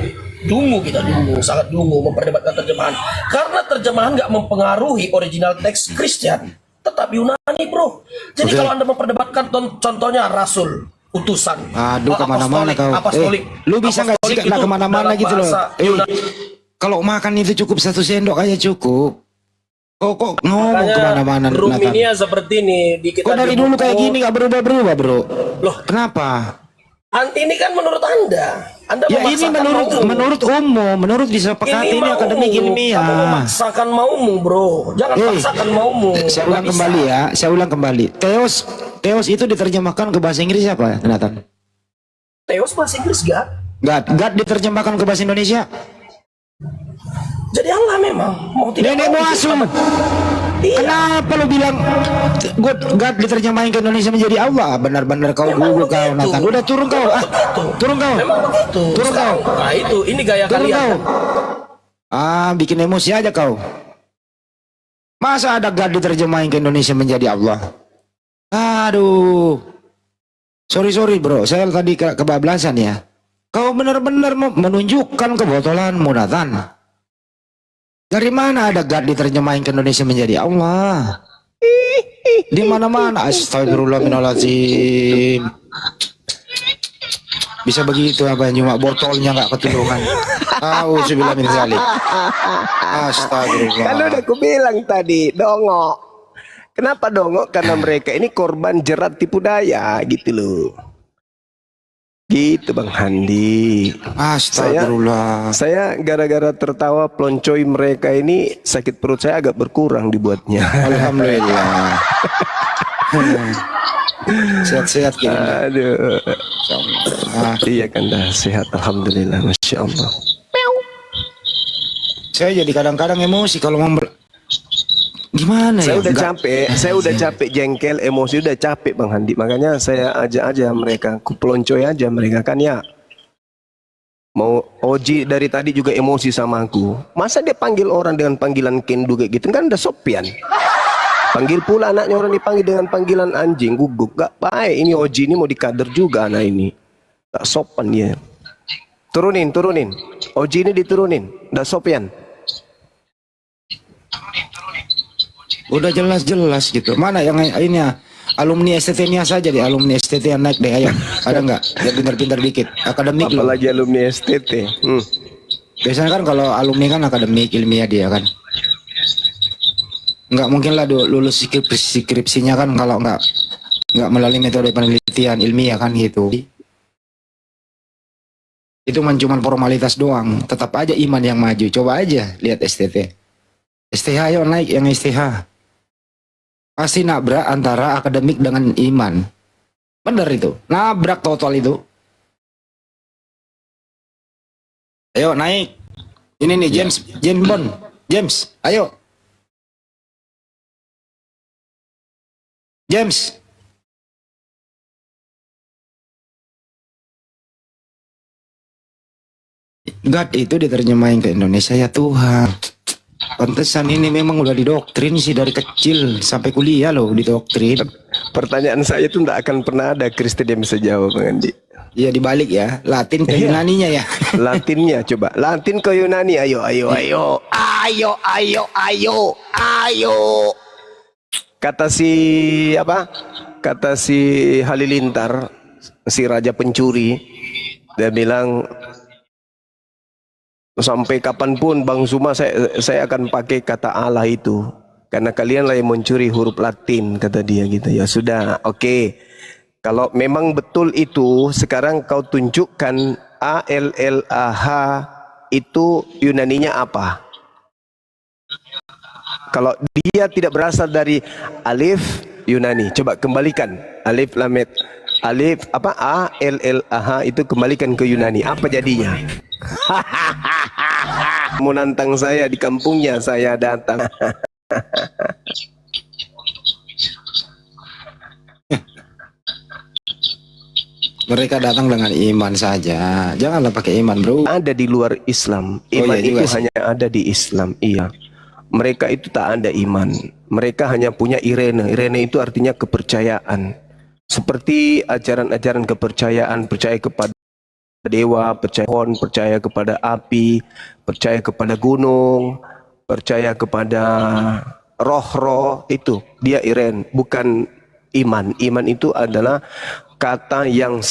sangat dungu memperdebatkan terjemahan. Karena terjemahan nggak mempengaruhi original teks Kristen, tetap Yunani, bro. Jadi kalau Anda memperdebatkan contohnya Rasul, utusan, Aduh, kemana-mana kau. apostolik, Lu bisa nggak sih apostolik nggak itu kemana-mana dalam gitu loh. bahasa Yunani. Kalau makan itu cukup 1 sendok aja cukup. Kok ngomong Makanya kemana-mana, room Nathan? ini ya seperti ini di kita Kok dari dulu kayak gini gak berubah-berubah, bro? Loh, Kenapa? ini kan menurut Anda. Anda Ya ini memaksakan maumu. menurut umum, menurut disepakati ini maumu. akademik Kamu ilmiah. memaksakan maumu, bro. Jangan paksakan maumu. Saya Nggak ulang bisa. kembali ya, saya ulang kembali. Theos itu diterjemahkan ke bahasa Inggris apa, Nathan? Theos bahasa Inggris gak? God diterjemahkan ke bahasa Indonesia. Jadi Allah memang mau tidak Nenek mau. Muasum. Iya. Kenapa lu bilang God diterjemahin ke Indonesia menjadi Allah? Benar-benar kau Memang gugu kau, begitu. Nathan. Udah turun kau, turun kau. Memang begitu. Turun kau. Nah itu, ini gaya Turun kalian. kau. Bikin emosi aja kau. Masa ada God diterjemahin ke Indonesia menjadi Allah? Aduh. Sorry bro, saya tadi kebablasan ya. Kau benar-benar menunjukkan kebotolanmu, Nathan. Dari mana ada God diterjemahin ke Indonesia menjadi Allah? Di mana-mana. Astagfirullahaladzim. Bisa begitu apa? Cuma botolnya nggak ketulungan. Auzubillah min dzalik. Astagfirullah. Kan udah aku bilang tadi, dongok. Kenapa dongok? Karena mereka ini korban jerat tipu daya gitu loh. Gitu Bang Handi. Astagfirullah. Saya gara-gara tertawa peloncoy mereka ini, sakit perut saya agak berkurang dibuatnya. Alhamdulillah. Sehat-sehat kita. Aduh. Iya kan dah sehat, alhamdulillah, masya Allah. Saya jadi kadang-kadang emosi kalau ngomong. Gimana Saya ya? udah capek, saya udah capek jengkel, emosi udah capek Bang Handi. Makanya saya ajak aja mereka, ku peloncoy aja mereka kan ya. Mau Oji dari tadi juga emosi sama aku. Masa dia panggil orang dengan panggilan kendu kayak gitu, kan udah sopian. Panggil pula anaknya orang dipanggil dengan panggilan anjing, guguk. Gak baik, ini Oji ini mau dikader juga anak ini. Gak sopan dia. Turunin. Oji ini diturunin, gak sopian. Udah jelas-jelas gitu. Mana yang ini ya? Alumni STT-nya saja deh, alumni STT yang naik deh, ayo. Ada nggak? Yang pintar-pintar dikit. Akademik loh. Apalagi alumni STT. Biasanya kan kalau alumni kan akademik ilmiah dia kan. Nggak mungkin lah lulus skripsinya kan kalau nggak melalui metode penelitian ilmiah kan gitu. Itu cuma formalitas doang. Tetap aja iman yang maju. Coba aja lihat STT. STH ayo naik yang STH. Pasti nabrak antara akademik dengan iman. Bener itu. Nabrak total itu. Ayo naik. Ini nih James Bond. James, ayo. James. God itu diterjemahin ke Indonesia ya Tuhan. Pantesan ini memang udah didoktrin sih dari kecil sampai kuliah loh didoktrin. Pertanyaan saya itu tidak akan pernah ada Kristen yang bisa jawab Bang Andi. Iya dibalik ya, Latin ke Yunaninya ya. Latinnya coba, Latin ke Yunani, ayo. Kata si apa? Kata si Halilintar, si raja pencuri, dia bilang sampai kapanpun Bang Zuma saya akan pakai kata Allah itu karena kalianlah yang mencuri huruf Latin, kata dia gitu. Ya sudah, oke. Kalau memang betul itu, sekarang kau tunjukkan ALLAH itu Yunaninya apa? Kalau dia tidak berasal dari alif Yunani, coba kembalikan alif lamet. Alif apa ALLAH itu kembalikan ke Yunani, apa jadinya? Mau nantang saya di kampungnya, saya datang. Mereka datang dengan iman saja. Janganlah pakai iman, bro. Ada di luar Islam. Iman iya itu juga sih. hanya ada di Islam. Iya. Mereka itu tak ada iman. Mereka hanya punya irene. Irene itu artinya kepercayaan. Seperti ajaran-ajaran kepercayaan, percaya kepada dewa, percaya pohon, percaya kepada api, percaya kepada gunung, percaya kepada roh-roh, itu dia iren, bukan iman. Iman itu adalah kata yang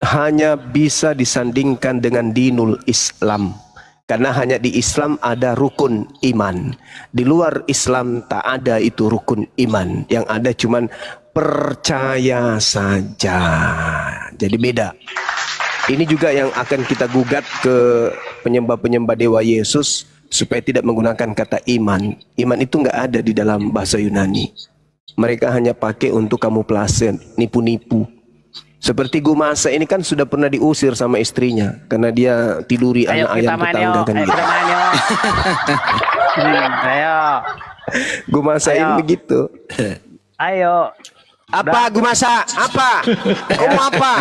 hanya bisa disandingkan dengan dinul Islam. Karena hanya di Islam ada rukun iman. Di luar Islam tak ada itu rukun iman. Yang ada cuman percaya saja. Jadi beda. Ini juga yang akan kita gugat ke penyembah-penyembah dewa Yesus supaya tidak menggunakan kata iman. Iman itu nggak ada di dalam bahasa Yunani. Mereka hanya pakai untuk kamuflase, nipu-nipu. Seperti Gumasa ini kan sudah pernah diusir sama istrinya karena dia tiduri anak ayam tetangga kan gitu. Ayo. Gumasa ini begitu. Ayo. Apa Gumasa? Apa? Kamu apa?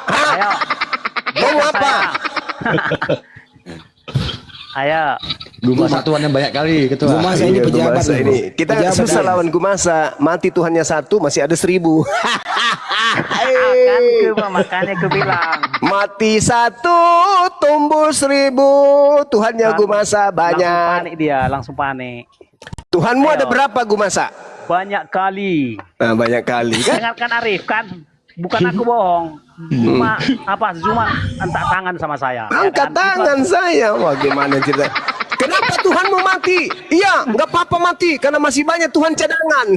Hah? Ayo. Kamu apa? Ayo. Gumasa Tuhan yang banyak kali ketua. Gumasa ini Iya, pejabat Gumasa loh. ini. Kita Pejabat susah ini. lawan Gumasa. Mati Tuhannya satu, masih ada 1000. Kan makanya aku bilang. Mati satu, tumbuh 1000. Tuhannya Gumasa Langsung banyak. panik dia, langsung panik. Tuhanmu Ayo. ada berapa Gumasa? Banyak kali. Nah, banyak kali kan? Dengarkan Arif kan, bukan aku bohong. Cuma Zuma angkat tangan sama saya. Angkat Ya kan? tangan saya. Wah, gimana cerita? Kenapa Tuhanmu mati? Iya, nggak apa-apa mati karena masih banyak Tuhan cadangan.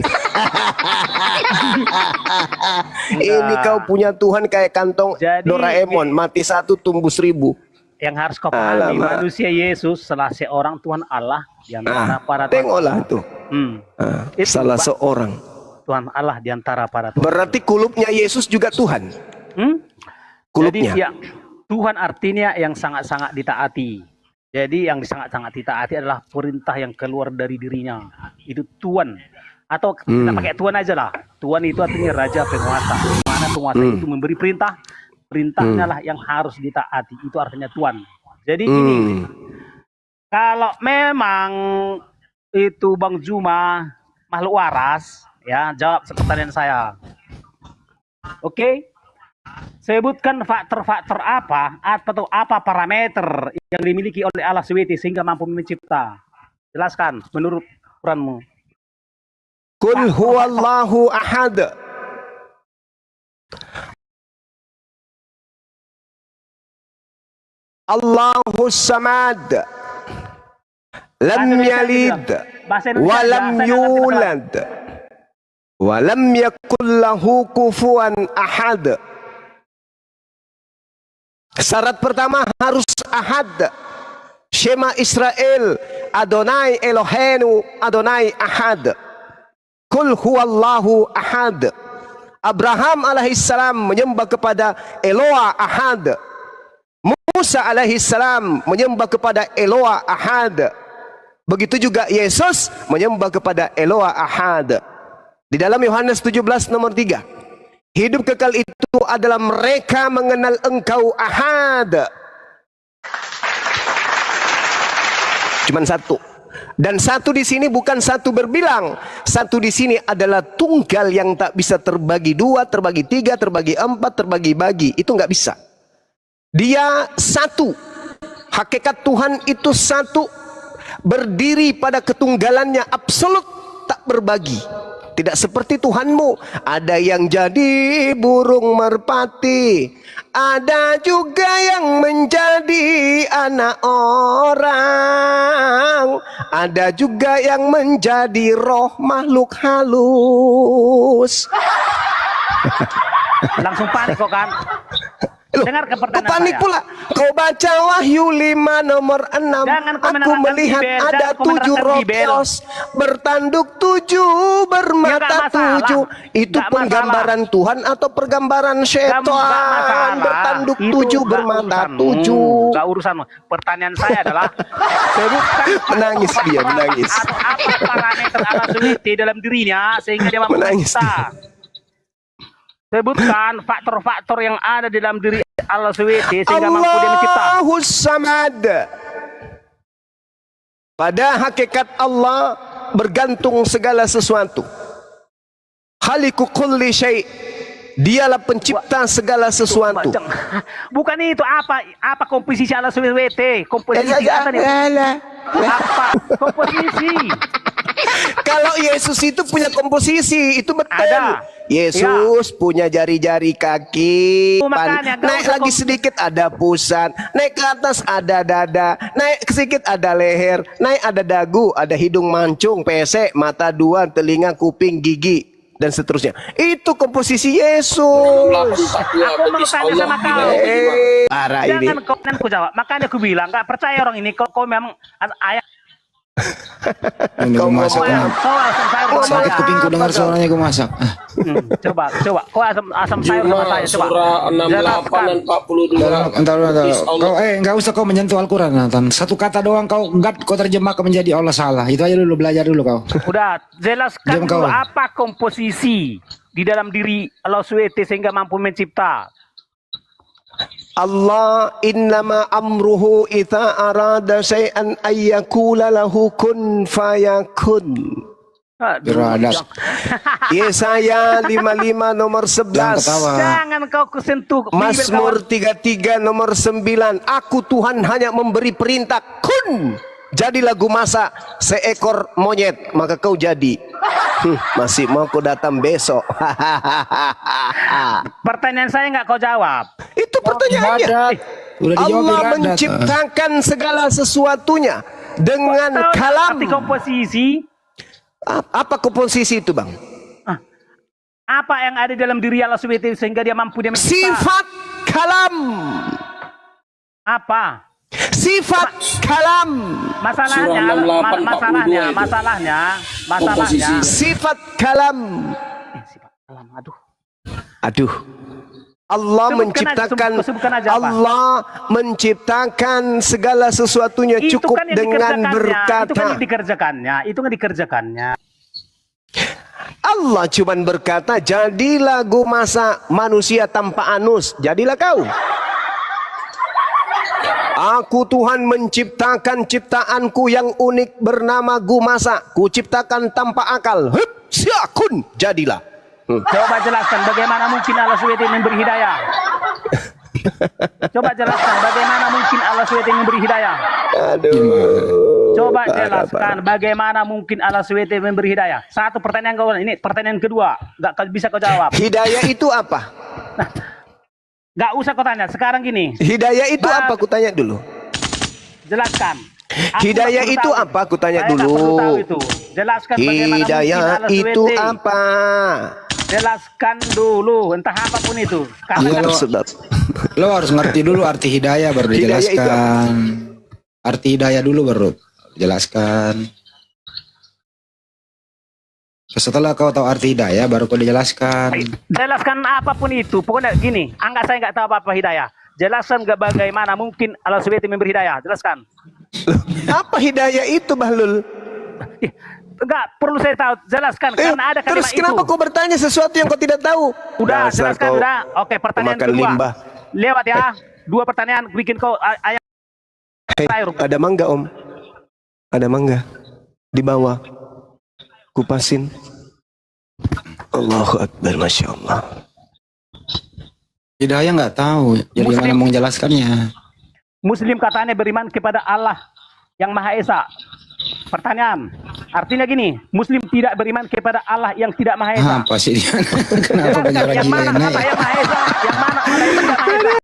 Ini kau punya Tuhan kayak kantong Jadi, Doraemon, mati satu tumbuh 1000. Yang harus kau pahami, Alamak. manusia Yesus salah seorang Tuhan Allah di antara para Tengoklah tuh. Itu, Salah Pak. seorang. Tuhan Allah di antara para Tuhan. Berarti kulupnya Yesus juga Tuhan. Jadi Kulupnya. ya, Tuhan artinya yang sangat-sangat ditaati. Jadi yang sangat-sangat ditaati adalah perintah yang keluar dari dirinya. Itu Tuhan. Atau kita pakai Tuhan aja lah. Tuhan itu artinya raja penguasa. Mana penguasa itu memberi perintah. Perintahnya lah yang harus ditaati. Itu artinya Tuhan. Jadi ini, kalau memang itu Bang Zuma makhluk waras, ya jawab pertanyaan saya. Oke? Sebutkan faktor-faktor apa atau apa parameter yang dimiliki oleh Allah SWT sehingga mampu mencipta. Jelaskan menurut Quranmu. Kul huwallahu ahad. Allahus samad. Lam yalid wa lam yulad wa lam yakul lahu kufuwan ahad. Syarat pertama harus ahad. Shema Israel, Adonai Eloheinu, Adonai ahad. Kul huwallahu ahad. Abraham alaihissalam menyembah kepada Eloa ahad. Musa alaihissalam menyembah kepada Eloa ahad. Begitu juga Yesus menyembah kepada Eloa ahad. Di dalam Yohanes 17 nomor 3. Hidup kekal itu adalah mereka mengenal Engkau ahad. Cuman satu. Dan satu di sini bukan satu berbilang. Satu di sini adalah tunggal yang tak bisa terbagi 2, terbagi 3, terbagi 4, terbagi-bagi. Itu nggak bisa. Dia satu. Hakikat Tuhan itu satu. Berdiri pada ketunggalannya absolut, tak berbagi. Tidak seperti Tuhanmu. Ada yang jadi burung merpati. Ada juga yang menjadi anak orang. Ada juga yang menjadi roh makhluk halus. Langsung panik kok kan? Dengar ke pertanyaan panik saya. pula. Kau baca Wahyu 5 nomor 6. Jangan kau Aku menerangkan melihat Bibel, ada jangan kau 7 menerangkan roh Bibel. Theos bertanduk 7 bermata Ya, nggak masalah. 7. Itu Nggak penggambaran Tuhan atau pergambaran Nggak setan masalah. bertanduk Itu 7 nggak bermata urusanmu. 7. Nggak urusanmu. Pertanyaan saya adalah sebutkan Menangis dia, menangis. atau apa parameter Allah SWT dalam dirinya sehingga dia mampu Menangis mencipta. Sebutkan faktor-faktor yang ada di dalam diri Allah SWT sehingga mampu dia mencipta. Allahus samad. Pada hakikat Allah bergantung segala sesuatu. Khaliqu kulli syai'. Dialah pencipta segala sesuatu. Bukan itu apa komposisi Allah SWT? Komposisi apa nih? Apa komposisi? Kalau Yesus itu punya komposisi, itu betul. Ada. Yesus punya jari-jari kaki, Makanya, nggak naik usah lagi sedikit ada pusat, naik ke atas ada dada, naik sedikit ada leher, naik ada dagu, ada hidung mancung, pesek, mata dua, telinga, kuping, gigi, dan seterusnya. Itu komposisi Yesus. Aku mau tanya sama kau. Parah ini. Jangan kau jawab. Makanya aku bilang nggak percaya orang ini. Kau memang ayah. Ini gue masak. Kau asam sayur rumah Sakit saya. kupingku dengar suaranya gue masak. Coba. Kau asam sayur rumah saya. Coba. Surah 68 dan 42. Entar. Kau nggak usah kau menyentuh Al-Quran, Nathan. Satu kata doang kau terjemahkan menjadi Allah salah. Itu aja dulu, belajar dulu kau. Udah, jelaskan Diam, dulu kawan. apa komposisi di dalam diri Allah SWT sehingga mampu mencipta. Allah innama amruhu idza arada syai'an ayyakula lahu kun fayakun. Beradas. Yesaya 55 nomor 11. Jangan kau kesentuh Mazmur 33 nomor 9. Aku Tuhan hanya memberi perintah kun. Jadilah gumasa seekor monyet, maka kau jadi. Masih mau kau datang besok. Pertanyaan saya nggak kau jawab. Itu pertanyaannya. Udah dijawab Allah beradat. menciptakan segala sesuatunya dengan Tahu kalam. arti komposisi? Apa komposisi itu, Bang? Apa yang ada dalam diri Allah SWT sehingga dia mampu dia mencipta? Sifat kalam. Apa? Sifat kalam. Masalahnya, Surah 68, 42 itu. masalahnya. Sifat kalam. Sifat kalam, aduh. Aduh. Allah menciptakan segala sesuatunya cukup yang dengan dikerjakannya, berkata. Itu kan dikerjakannya. Allah cuman berkata, jadilah gumasa manusia tanpa anus, jadilah kau. Aku Tuhan menciptakan ciptaanku yang unik bernama gumasa. Ku ciptakan tanpa akal. Hup, siakun, jadilah. Coba jelaskan bagaimana mungkin Allah SWT memberi hidayah. Coba jelaskan bagaimana mungkin Allah SWT memberi hidayah. Coba jelaskan bagaimana mungkin Allah SWT memberi hidayah. Satu pertanyaan kau, ini pertanyaan kedua, nggak bisa kau jawab. Hidayah itu apa? Nah, nggak usah kau tanya. Sekarang gini. Hidayah itu apa? Ku tanya dulu. Jelaskan. Aku Hidayah nggak perlu itu tahu. apa? Ku tanya Saya nggak perlu dulu. tahu itu. Jelaskan bagaimana mungkin Hidayah Allah itu SWT. apa? Jelaskan dulu, entah apapun itu. Karena Lo harus ngerti dulu arti hidayah baru Hidayah itu dijelaskan. Arti hidayah dulu baru jelaskan. Setelah kau tahu arti hidayah baru kau dijelaskan. jelaskan apapun itu. Pokoknya gini, anggap saya nggak tahu apa-apa hidayah. Jelaskan bagaimana mungkin Allah SWT memberi hidayah. Jelaskan. Apa hidayah itu, Bahlul? Enggak perlu saya tahu. Jelaskan karena ada kalimat Terus kenapa itu. kau bertanya sesuatu yang kau tidak tahu? Udah, Dasar jelaskan kau udah. Oke, pertanyaan pemakan kedua. limbah. Lewat ya. Dua pertanyaan bikin kau ayam. Ada mangga, Om. Ada mangga di bawah. Kupasin. Allahu Akbar, Masya Allah. Hidayah nggak tahu. Jadi gimana mau menjelaskannya? Muslim katanya beriman kepada Allah yang Maha Esa. Pertanyaan, artinya gini, Muslim tidak beriman kepada Allah yang tidak Maha Esa. Apa sih dia? Kenapa banyak orang yang gila mana yang Allah naik? yang Maha Esa? Yang mana Allah yang tidak Maha Esa?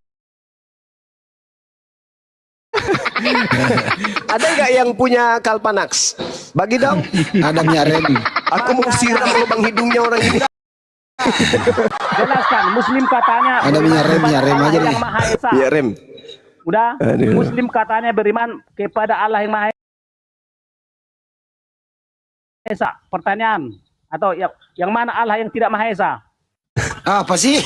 Ada nggak yang punya Kalpanax? Bagi dong. Ada minyak rem. Aku mau siram lubang hidungnya orang ini. Jelaskan, Muslim katanya Ada minyak rem kepada aja Allah nih. yang Maha Esa. Ya, rem. Udah, Aduh. Muslim katanya beriman kepada Allah yang Maha Esa. Pertanyaan, atau yang mana Allah yang tidak Maha Esa? Apa sih?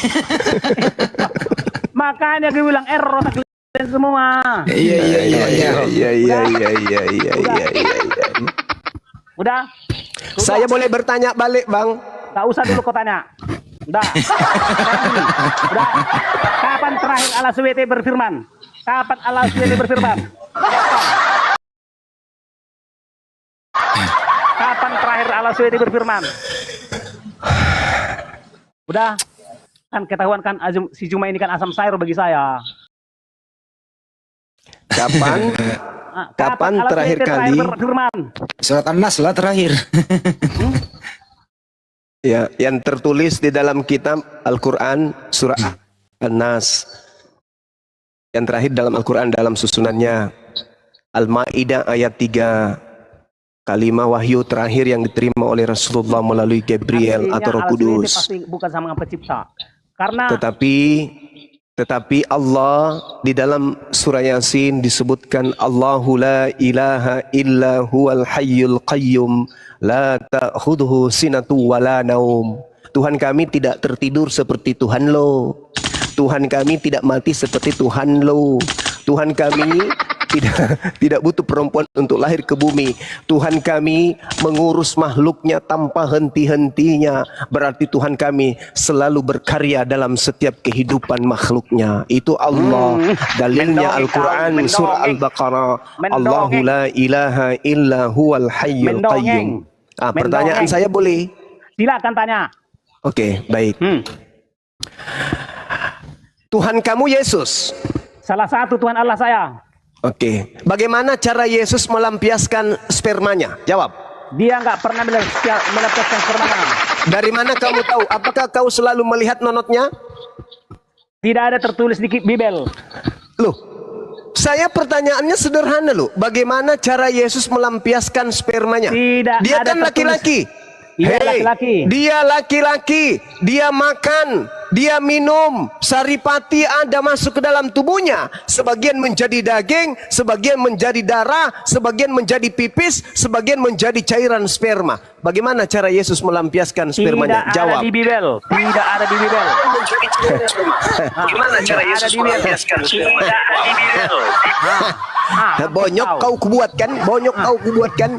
Makanya gue bilang error kalian semua. Iya. Udah? Saya boleh bertanya balik, Bang? Gak usah dulu kau tanya. Udah. Sekarang gini. Udah. Kapan terakhir Allah SWT berfirman? Kapan Allah SWT berfirman? Kapan terakhir Allah SWT berfirman? Udah. Kan ketahuan kan si Juma ini kan asam sayur bagi saya. Kapan Kapan alat terakhir terakhir kali? berfirman? Surat An-Nas lah terakhir. Ya, yang tertulis di dalam kitab Al-Quran surah An-Nas. Yang terakhir dalam Al-Quran dalam susunannya Al-Ma'idah ayat 3. Kalimat wahyu terakhir yang diterima oleh Rasulullah melalui Gabriel Artinya atau Roh alat ini Kudus. pasti bukan sama dengan pencipta. Karena Tetapi Allah di dalam surah Yasin disebutkan Allahu la ilaha illa huwal hayyul qayyum la ta'khudhuhu sinatu wala naum. Tuhan kami tidak tertidur seperti Tuhan lo. Tuhan kami tidak mati seperti Tuhan lo. Tuhan kami tidak butuh perempuan untuk lahir ke bumi. Tuhan kami mengurus makhluknya tanpa henti-hentinya. Berarti Tuhan kami selalu berkarya dalam setiap kehidupan makhluknya. Itu Allah. Dalilnya Al-Quran surah Al-Baqarah. Allahu la ilaha illa huwal hayyul qayyum. Pertanyaan saya boleh? silakan tanya. Oke, baik. Tuhan kamu Yesus. Salah satu Tuhan Allah saya. Oke, bagaimana cara Yesus melampiaskan spermanya? Jawab. Dia nggak pernah melampiaskan spermanya. Dari mana kamu tahu? Apakah kau selalu melihat nonotnya? Tidak ada tertulis di Bibel. Loh, saya pertanyaannya sederhana loh. Bagaimana cara Yesus melampiaskan spermanya? Tidak Dia ada kan laki-laki. Iya, laki-laki. Dia laki-laki, dia makan, dia minum, saripati ada masuk ke dalam tubuhnya. Sebagian menjadi daging, sebagian menjadi darah, sebagian menjadi pipis, sebagian menjadi cairan sperma. Bagaimana cara Yesus melampiaskan spermanya? Tidak Jawab. ada di Bibel. Tidak ada di Bibel. Gimana cara Yesus melampiaskan spermanya? Tidak ada di Bibel. Bonyok kau kubuatkan, bonyok kau kubuatkan.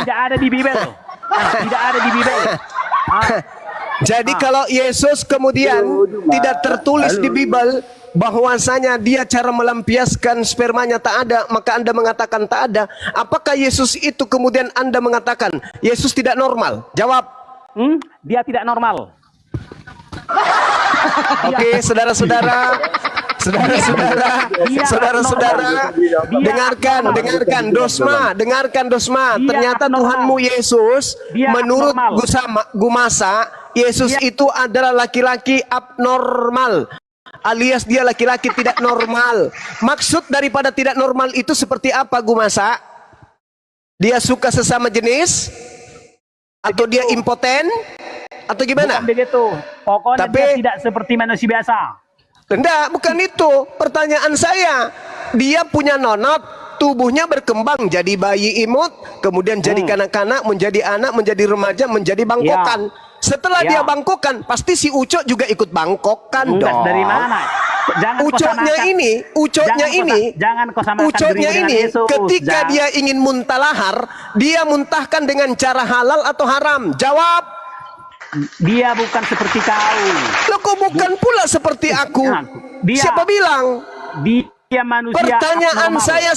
Tidak ada di Bibel. Tidak ada di Bibel. Jadi kalau Yesus kemudian tidak tertulis di Bibel bahwasanya dia cara melampiaskan spermanya tak ada, maka Anda mengatakan tak ada. Apakah Yesus itu kemudian Anda mengatakan Yesus tidak normal? Jawab. Dia tidak normal. Oke, saudara-saudara, dengarkan Dosma. Ternyata Tuhanmu Yesus, menurut Gumasa, Yesus itu adalah laki-laki abnormal, alias dia laki-laki tidak normal. Maksud daripada tidak normal itu seperti apa, Gumasa? Dia suka sesama jenis? Atau dia impoten? Atau gimana? Bukan begitu. Pokoknya dia tidak seperti manusia biasa. Enggak, bukan itu. Pertanyaan saya, dia punya nonot, tubuhnya berkembang jadi bayi imut, kemudian jadi kanak-kanak, menjadi anak, menjadi remaja, menjadi bangkokan. Setelah dia bangkokan, pasti si Ucok juga ikut bangkokan dong. Dari mana? Ucoknya ini, ketika dia ingin muntalahar, dia muntahkan dengan cara halal atau haram? Jawab. Dia bukan seperti kau. Loh, kok bukan pula seperti aku? Siapa bilang? Dia manusia. Pertanyaan saya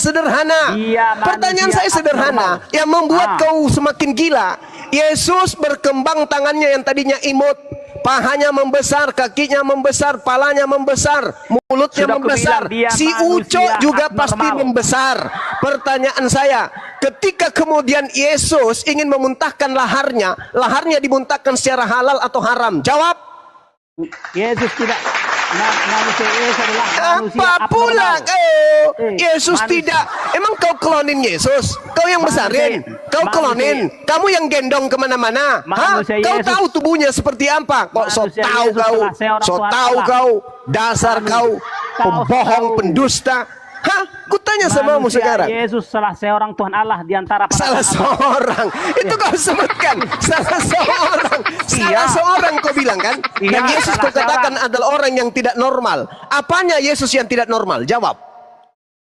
sederhana. Yang membuat kau semakin gila. Yesus berkembang tangannya yang tadinya imut, pahanya membesar, kakinya membesar, palanya membesar, mulutnya membesar. Si Ucok juga pasti membesar. Pertanyaan saya, ketika kemudian Yesus ingin memuntahkan laharnya dimuntahkan secara halal atau haram? Jawab. Yesus tidak. Manusia Yesus adalah manusia apa pula kau? Yesus tidak. Emang kau klonin Yesus? Kau yang besarin? Kau klonin? Kamu yang gendong kemana-mana? Kau tahu tubuhnya seperti apa? Kok so tahu kau? So tahu kau? Dasar kau pembohong, pendusta. Kutanya samamu sekarang. Yesus salah seorang Tuhan Allah di antara para salah seorang. Itu kau sebutkan. Salah seorang kau bilang kan? Dan Yesus kau katakan adalah orang yang tidak normal. Apanya Yesus yang tidak normal? Jawab.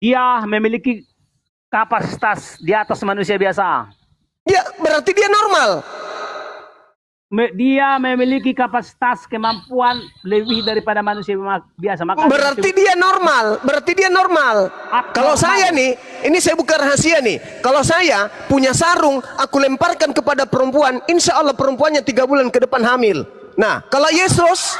Dia memiliki kapasitas di atas manusia biasa. Ya, berarti dia normal. Dia memiliki kapasitas kemampuan lebih daripada manusia biasa. Maka berarti dia normal. Kalau saya nih, ini saya buka rahasia nih. Kalau saya punya sarung, aku lemparkan kepada perempuan, insya Allah perempuannya 3 bulan ke depan hamil. Nah, kalau Yesus,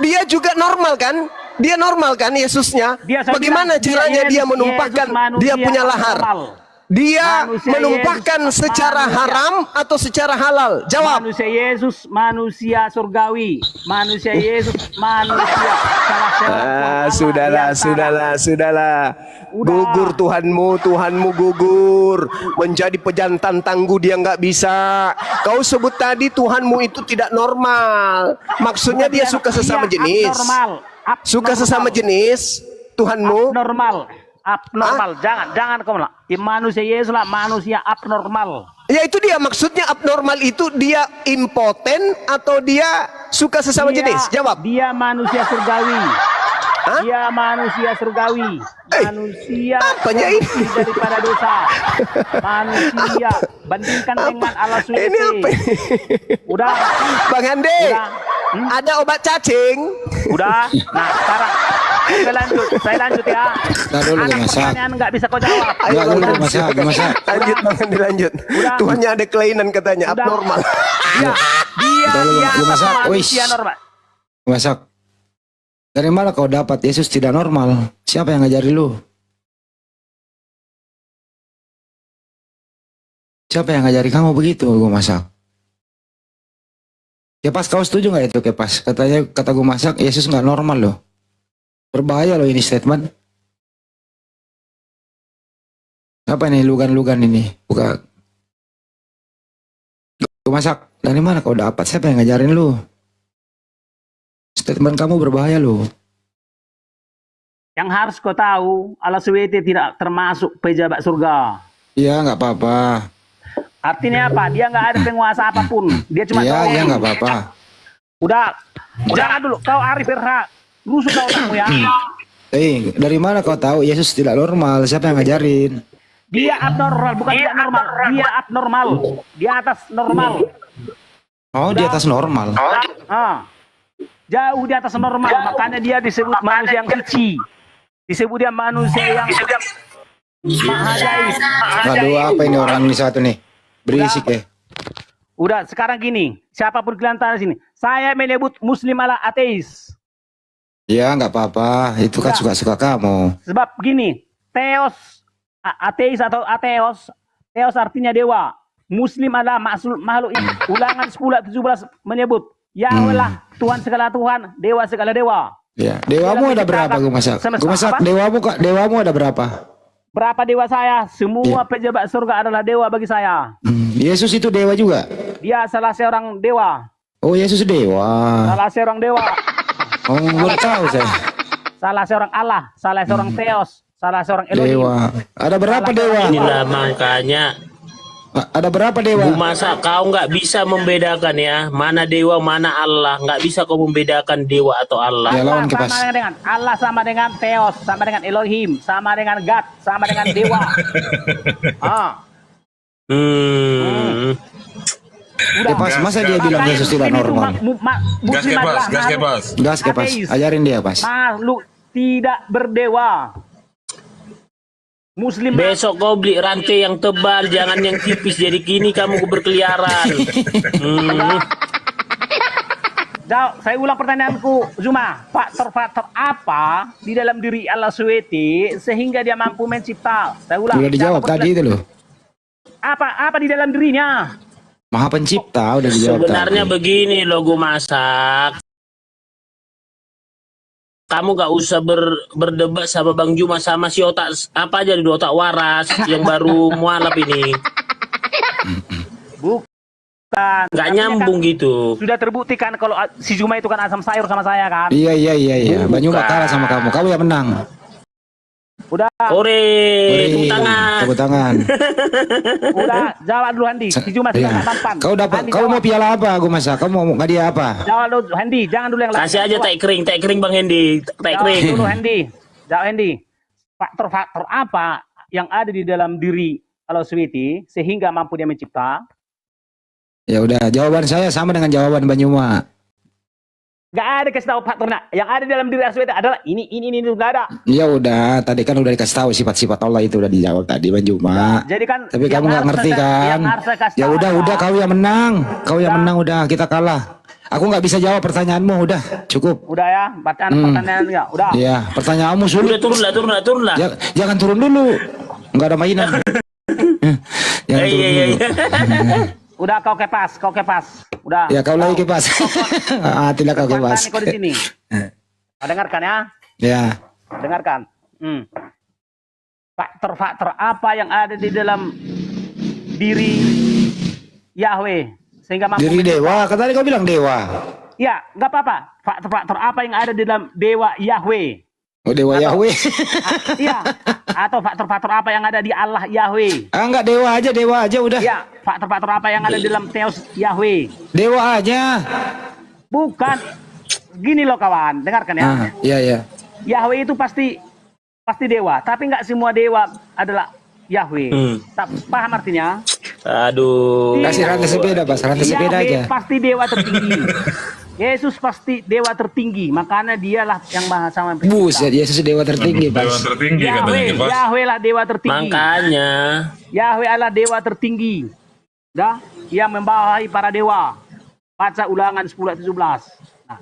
dia juga normal kan? Dia normal kan Yesusnya? Dia, saya Bagaimana bilang, caranya Yesus- dia menumpahkan Yesus manusia dia punya lahar? normal. Dia Manusia menumpahkan Yesus, secara manusia. haram atau secara halal? Jawab. Manusia Yesus, manusia surgawi. Manusia Yesus, manusia salah seorang Tuhan Allah Sudahlah, di antara. sudahlah. Udah. Gugur Tuhanmu gugur. Menjadi pejantan tangguh dia nggak bisa. Kau sebut tadi Tuhanmu itu tidak normal. Maksudnya dia suka sesama jenis. Abnormal. Suka sesama jenis Tuhanmu. Abnormal. Jangan kau bilang. Manusia Yesus lah manusia abnormal. Ya itu dia maksudnya abnormal itu dia impoten atau dia suka sesama jenis? Jawab. Dia manusia surgawi. Dia manusia surgawi. Manusia apanya ini? bersih daripada dosa. Manusia bandingkan dengan Allah SWT. Ini apa ini? Udah. Bang Hande, Udah. ada obat cacing? Udah. Nah sekarang saya lanjut ya. Nah, dulu Anak masak. pertanyaan nggak bisa kau jawab. Ayo, Bang, Bang dulu Hande, masak. Lanjut Bang Hande, lanjut. Udah. Tuhannya ada kelainan katanya, Udah. abnormal. Dia Dulu, dia lu masak. manusia Wis. normal. Masak. Dari mana kau dapat Yesus tidak normal? Siapa yang ngajari lu? Siapa yang ngajari kamu begitu? Gue masak. Kepas, kau setuju nggak itu Kepas? Kata gue masak, Yesus nggak normal loh. Berbahaya loh ini statement. Apa nih lugan-lugan ini? Buka. Gue masak. Dari mana kau dapat? Siapa yang ngajarin lu? Statement kamu berbahaya loh. Yang harus kau tahu, Allah SWT tidak termasuk pejabat surga. Iya nggak apa-apa. Artinya apa? Dia nggak ada penguasa apapun. Dia cuma Iya doang. nggak apa-apa. Udah. Jangan dulu. Kau Arif Berhak. Rusuk kau kamu ya. Dari mana kau tahu Yesus tidak normal? Siapa yang ngajarin? Dia abnormal, bukan tidak normal. Dia abnormal. Di atas normal. Oh, di atas normal. Jauh di atas normal. Makanya dia disebut manusia yang kecil. Disebut dia manusia yang mahajaib. Waduh, apa ini orang ini satu nih? Berisik ya. Udah, sekarang gini. Siapapun di antara sini. Saya menyebut muslim ala ateis. Ya, nggak apa-apa. Itu kan suka-suka kamu. Sebab begini. Theos, ateis atau ateos. Theos artinya dewa. Muslim adalah makhluk yang Ulangan 10:17 menyebut. Yahweh lah Tuhan segala Tuhan, dewa segala dewa. Ya, dewamu ada berapa gue masak? Gue masak dewamu ada berapa? Berapa dewa saya? Semua pejabat surga adalah dewa bagi saya. Yesus itu dewa juga? Dia salah seorang dewa. Oh, Yesus dewa. Salah seorang dewa. Oh, baru tahu saya. Salah seorang Allah, salah seorang Theos, salah seorang Elohim. Dewa. Ada berapa dewa? Inilah makanya Ada berapa dewa? masa kau nggak bisa membedakan ya mana dewa mana Allah, nggak bisa kau membedakan dewa atau Allah. Ya, lawan Allah Kepas. sama dengan Allah, sama dengan Theos, sama dengan Elohim, sama dengan God, sama dengan dewa. Kepas, masa dia bilang Yesus tidak normal? Gas Kepas, gas Kepas. Gas Kepas, ajarin dia Pas. Makhluk tidak berdewa. Muslim Besok kau beli rantai yang tebal, jangan yang tipis. Jadi kini kamu berkeliaran. Saya ulang pertanyaanku, Zuma. Faktor-faktor apa di dalam diri Allah SWT sehingga dia mampu mencipta? Saya ulang. Udah dijawab tadi itu loh. Apa di dalam dirinya? Maha pencipta udah dijawab Sebenarnya tadi. begini loh gue masak. Kamu gak usah berdebat sama Bang Juma sama si otak apa aja di otak waras yang baru mualaf ini. Bukan. Gak nyambung gitu. Sudah terbuktikan kalau si Juma itu kan asam sayur sama saya kan? Iya. Banyuma kalah sama kamu. Kamu yang menang. Udah. Ore, tepuk tangan. Tepuk tangan. Udah, jawab dulu Handi. Si Juma sudah Iya. nggak tampan. Kau dapat. Handi, Kau jawab. mau piala apa? Gue masak. Kau mau hadiah apa? Jawab dulu Handi, jangan dulu yang lain. Kasih aja teh kering Bang Hendi. Teh Jawab kering. dulu Handi. Jawab Handi. Faktor-faktor apa yang ada di dalam diri Allah SWT sehingga mampu dia mencipta? Ya udah, jawaban saya sama dengan jawaban Banyuma. Gak ada kasih tahu faktornya. Yang ada di dalam diri Allah SWT adalah ini gak ada. Ya udah, tadi kan udah dikasih tahu sifat-sifat Allah itu udah dijawab tadi Banyuma. Jadi kan. Tapi yang kamu nggak harus ngerti saya- kan? yang harus saya kasih Ya tahu udah, adalah- kau yang menang. Kau yang menang udah, kita kalah. Aku nggak bisa jawab pertanyaanmu, udah cukup. Udah ya, bacaan pertanyaan enggak? Udah. Iya, pertanyaanmu sulit. Udah turun lah. Jangan turun dulu, nggak ada mainan. Jangan turun dulu. Udah kau kepas. Udah. Ya kau lagi kepas. Tidak kau kepas. Kau di sini. Dengarkan ya. Ya. Dengarkan. Faktor-faktor apa yang ada di dalam diri Yahweh sehingga mampu Diri dewa, kata tadi kau bilang dewa. Ya, nggak apa-apa. Faktor-faktor apa yang ada di dalam dewa Yahweh? Oh, dewa Yahweh. Iya. Atau faktor-faktor apa yang ada di Allah Yahweh? Enggak, dewa aja udah. Ya, faktor-faktor apa yang ada di dalam Theos Yahweh? Dewa aja. Bukan. Gini loh kawan, dengarkan ya. Iya. Yahweh itu pasti dewa, tapi nggak semua dewa adalah Yahweh. Tak paham artinya? Aduh. Kasih rantai sepeda, Bas. Rantai sepeda Yahweh aja. pasti dewa tertinggi. Yesus pasti dewa tertinggi, makanya dialah yang maha sama pencipta. Buset, Yesus dewa tertinggi, Bas. Dewa tertinggi katanya Kebas. Yahweh lah dewa tertinggi. Makanya. Yahweh adalah dewa tertinggi. Dah, yang membawahi para dewa. Baca Ulangan 10 ayat 17. Nah,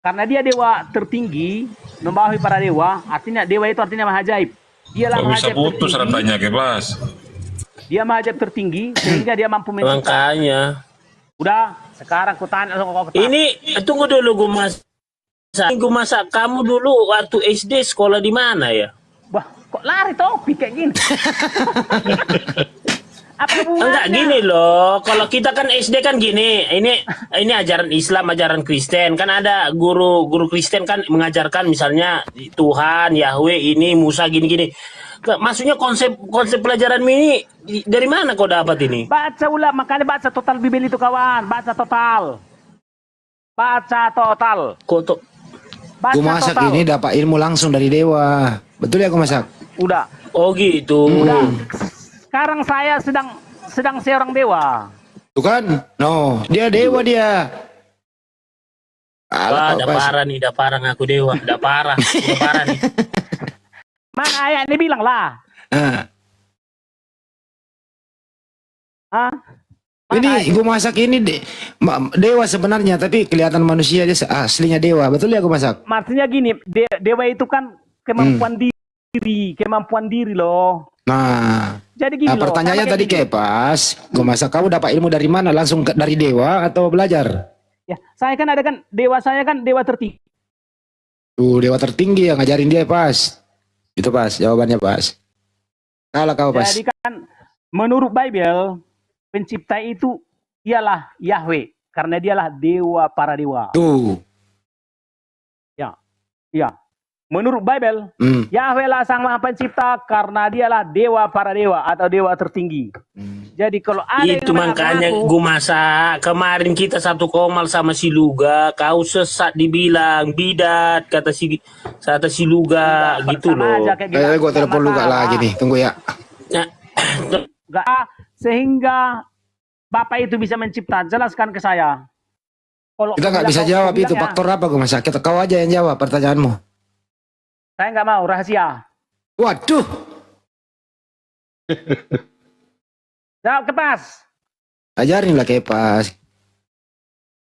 karena dia dewa tertinggi, membawahi para dewa, artinya dewa itu artinya maha ajaib. Dialah Kok maha bisa ajaib putus tertinggi. rantainya Kebas? Dia maha ajaib tertinggi sehingga dia mampu mencipta. Makanya. Udah, sekarang ku tanya langsung kau ketahui. Ini tunggu dulu Gue masak kamu dulu waktu SD sekolah di mana ya? Wah, kok lari topik kayak gini? Apa hubungannya? Enggak gini loh. Kalau kita kan SD kan gini. Ini ajaran Islam, ajaran Kristen. Kan ada guru Kristen kan mengajarkan misalnya Tuhan, Yahweh ini, Musa gini-gini. Maksudnya konsep pelajaran ini dari mana kau dapat ini? Baca ulang, makanya baca total Bibel itu kawan. Baca total. Kok tuh? Baca Gue masak total. ini dapat ilmu langsung dari dewa. Betul ya aku masak? Udah. Oh gitu. Udah. Sekarang saya sedang seorang dewa. Tuh kan? No, dia dewa dia. Wah, Alah, udah parah nih, udah parah ngaku dewa. Udah parah nih. Mana ayat ini bilang lah. Ini gue masak ini dewa sebenarnya, tapi kelihatan manusia aja aslinya dewa. Betul ya aku masak? Maksudnya gini, dewa itu kan kemampuan diri loh. Nah, Jadi gini loh. pertanyaannya sama tadi kayak gini. Kepas, gue masak kamu dapat ilmu dari mana? Langsung dari dewa atau belajar? Ya, saya kan ada kan dewa tertinggi. Tuh, dewa tertinggi yang ngajarin dia, Pas. Itu Pas, jawabannya Pas. Kalah kau Pas. Jadi kan menurut Bible pencipta itu ialah Yahweh karena dialah dewa para dewa. Tuh. Ya. Menurut Bible, Yahweh lah sang maha pencipta karena dialah dewa para dewa atau dewa tertinggi. Jadi kalau ada Itu yang makanya mengaku- gue masak. Kemarin kita satu komal sama si Luga. Kau sesat dibilang bidat kata si Luga gitu sama loh. aja kayak gitu. Gue telepon Luka lagi nih. Tunggu ya. Nah, Sehingga Bapak itu bisa mencipta. Jelaskan ke saya. Kalau Kita nggak kau bisa bilang- jawab kau itu. bilang ya, Faktor apa gue masak? Kau aja yang jawab pertanyaanmu. saya nggak mau rahasia. Waduh. Jawab Kepas. Ajarin lah Kepas.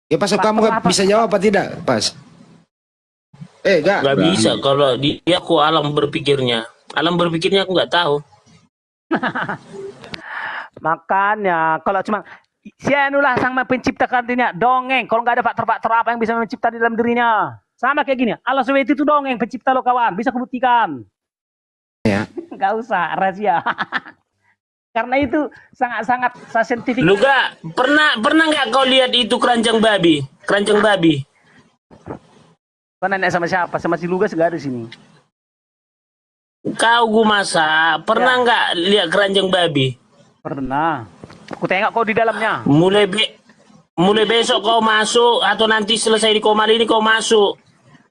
Kepas, kamu nggak apa? bisa jawab apa tidak, Pas? nggak bisa kalau dia aku alam berpikirnya. Alam berpikirnya aku nggak tahu. Makanya kalau cuma sianulah sang pencipta artinya dongeng. Kalau nggak ada faktor-faktor apa yang bisa mencipta di dalam dirinya. Sama kayak gini. Allah SWT itu dongeng pencipta lo kawan. Bisa kubuktikan. Ya. Nggak usah rahasia. Karena itu sangat-sangat saintifik. Luga, pernah nggak kau lihat itu keranjang babi? Keranjang babi. Kau nanya sama siapa? Sama si Lugas nggak ada di sini. Kau gue masak, pernah nggak lihat keranjang babi? Pernah. Aku tengok kau di dalamnya. Mulai besok kau masuk atau nanti selesai di komal ini kau masuk.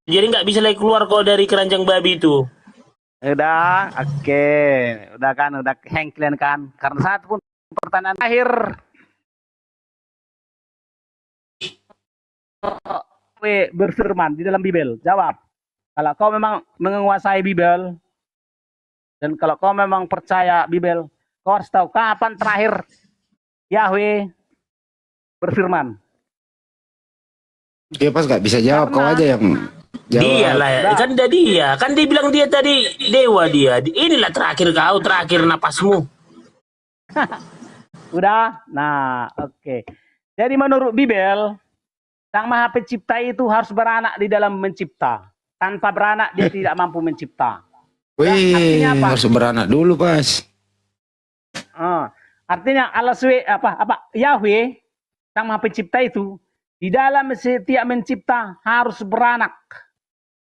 Jadi nggak bisa lagi keluar kau dari keranjang babi itu. Udah, oke. Udah kan, udah hengklian kan. Karena saat pun pertanyaan akhir. Berfirman di dalam Bibel. Jawab. Kalau kau memang menguasai Bibel. Dan kalau kau memang percaya Bibel. Kau harus tahu kapan terakhir Yahweh berfirman. Dia pas nggak bisa jawab, kau Karena- aja yang jawab. Dia lah, kan dia. Kan dia bilang dia tadi dewa dia. Inilah terakhir kau, terakhir napasmu. Udah? Nah, oke. Jadi menurut Bibel, Sang Maha Pencipta itu harus beranak di dalam mencipta. Tanpa beranak dia tidak mampu mencipta. Wih, artinya apa? harus beranak dulu pas. Artinya Allah Yahweh, Sang Maha Pencipta itu di dalam setiap mencipta harus beranak.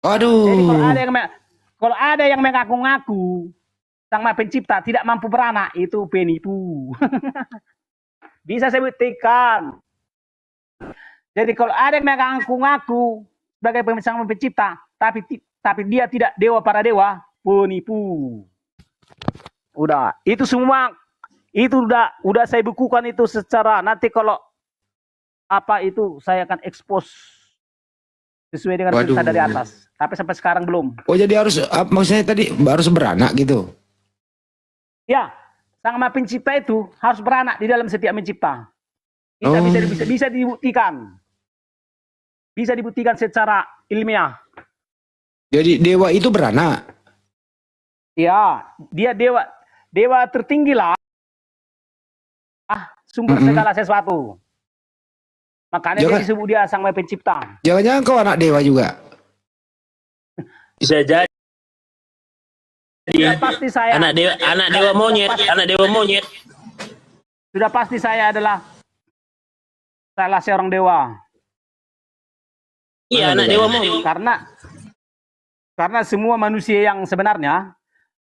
Aduh. Jadi kalau ada yang mengaku-ngaku Sang Maha Pencipta tidak mampu beranak, itu penipu. Bisa saya buktikan. Jadi kalau ada yang mengaku-ngaku sebagai Sang Maha Pencipta, tapi dia tidak dewa para dewa, penipu. Udah, itu semua itu udah saya bukukan itu secara, nanti kalau apa itu saya akan expose sesuai dengan perintah dari atas. Tapi sampai sekarang belum. Oh, jadi harus maksudnya tadi harus beranak gitu. Ya, Sang Maha Pencipta itu harus beranak di dalam setiap mencipta. Bisa dibuktikan. Bisa dibuktikan secara ilmiah. Jadi dewa itu beranak. Ya, dia dewa tertinggi lah. Sumber segala sesuatu. Makanya dia disebut dia Sang Maha Pencipta. Jangan-jangan kau anak dewa juga. Bisa jadi. Sudah pasti saya. Anak dewa monyet. Sudah pasti saya adalah salah seorang dewa. Iya, anak dewa monyet. Karena semua manusia yang sebenarnya,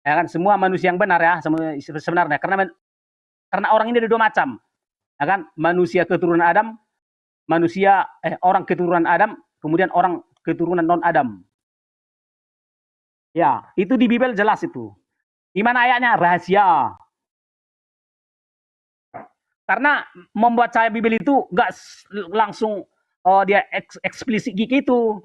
ya kan, semua manusia yang benar ya, sebenarnya karena orang ini ada dua macam. Ya kan, manusia keturunan Adam, orang keturunan Adam, kemudian orang keturunan non Adam. Ya, itu di Bibel jelas itu. Di mana ayatnya? Rahasia. Karena membuat saya Bibel itu nggak langsung dia eksplisit gitu.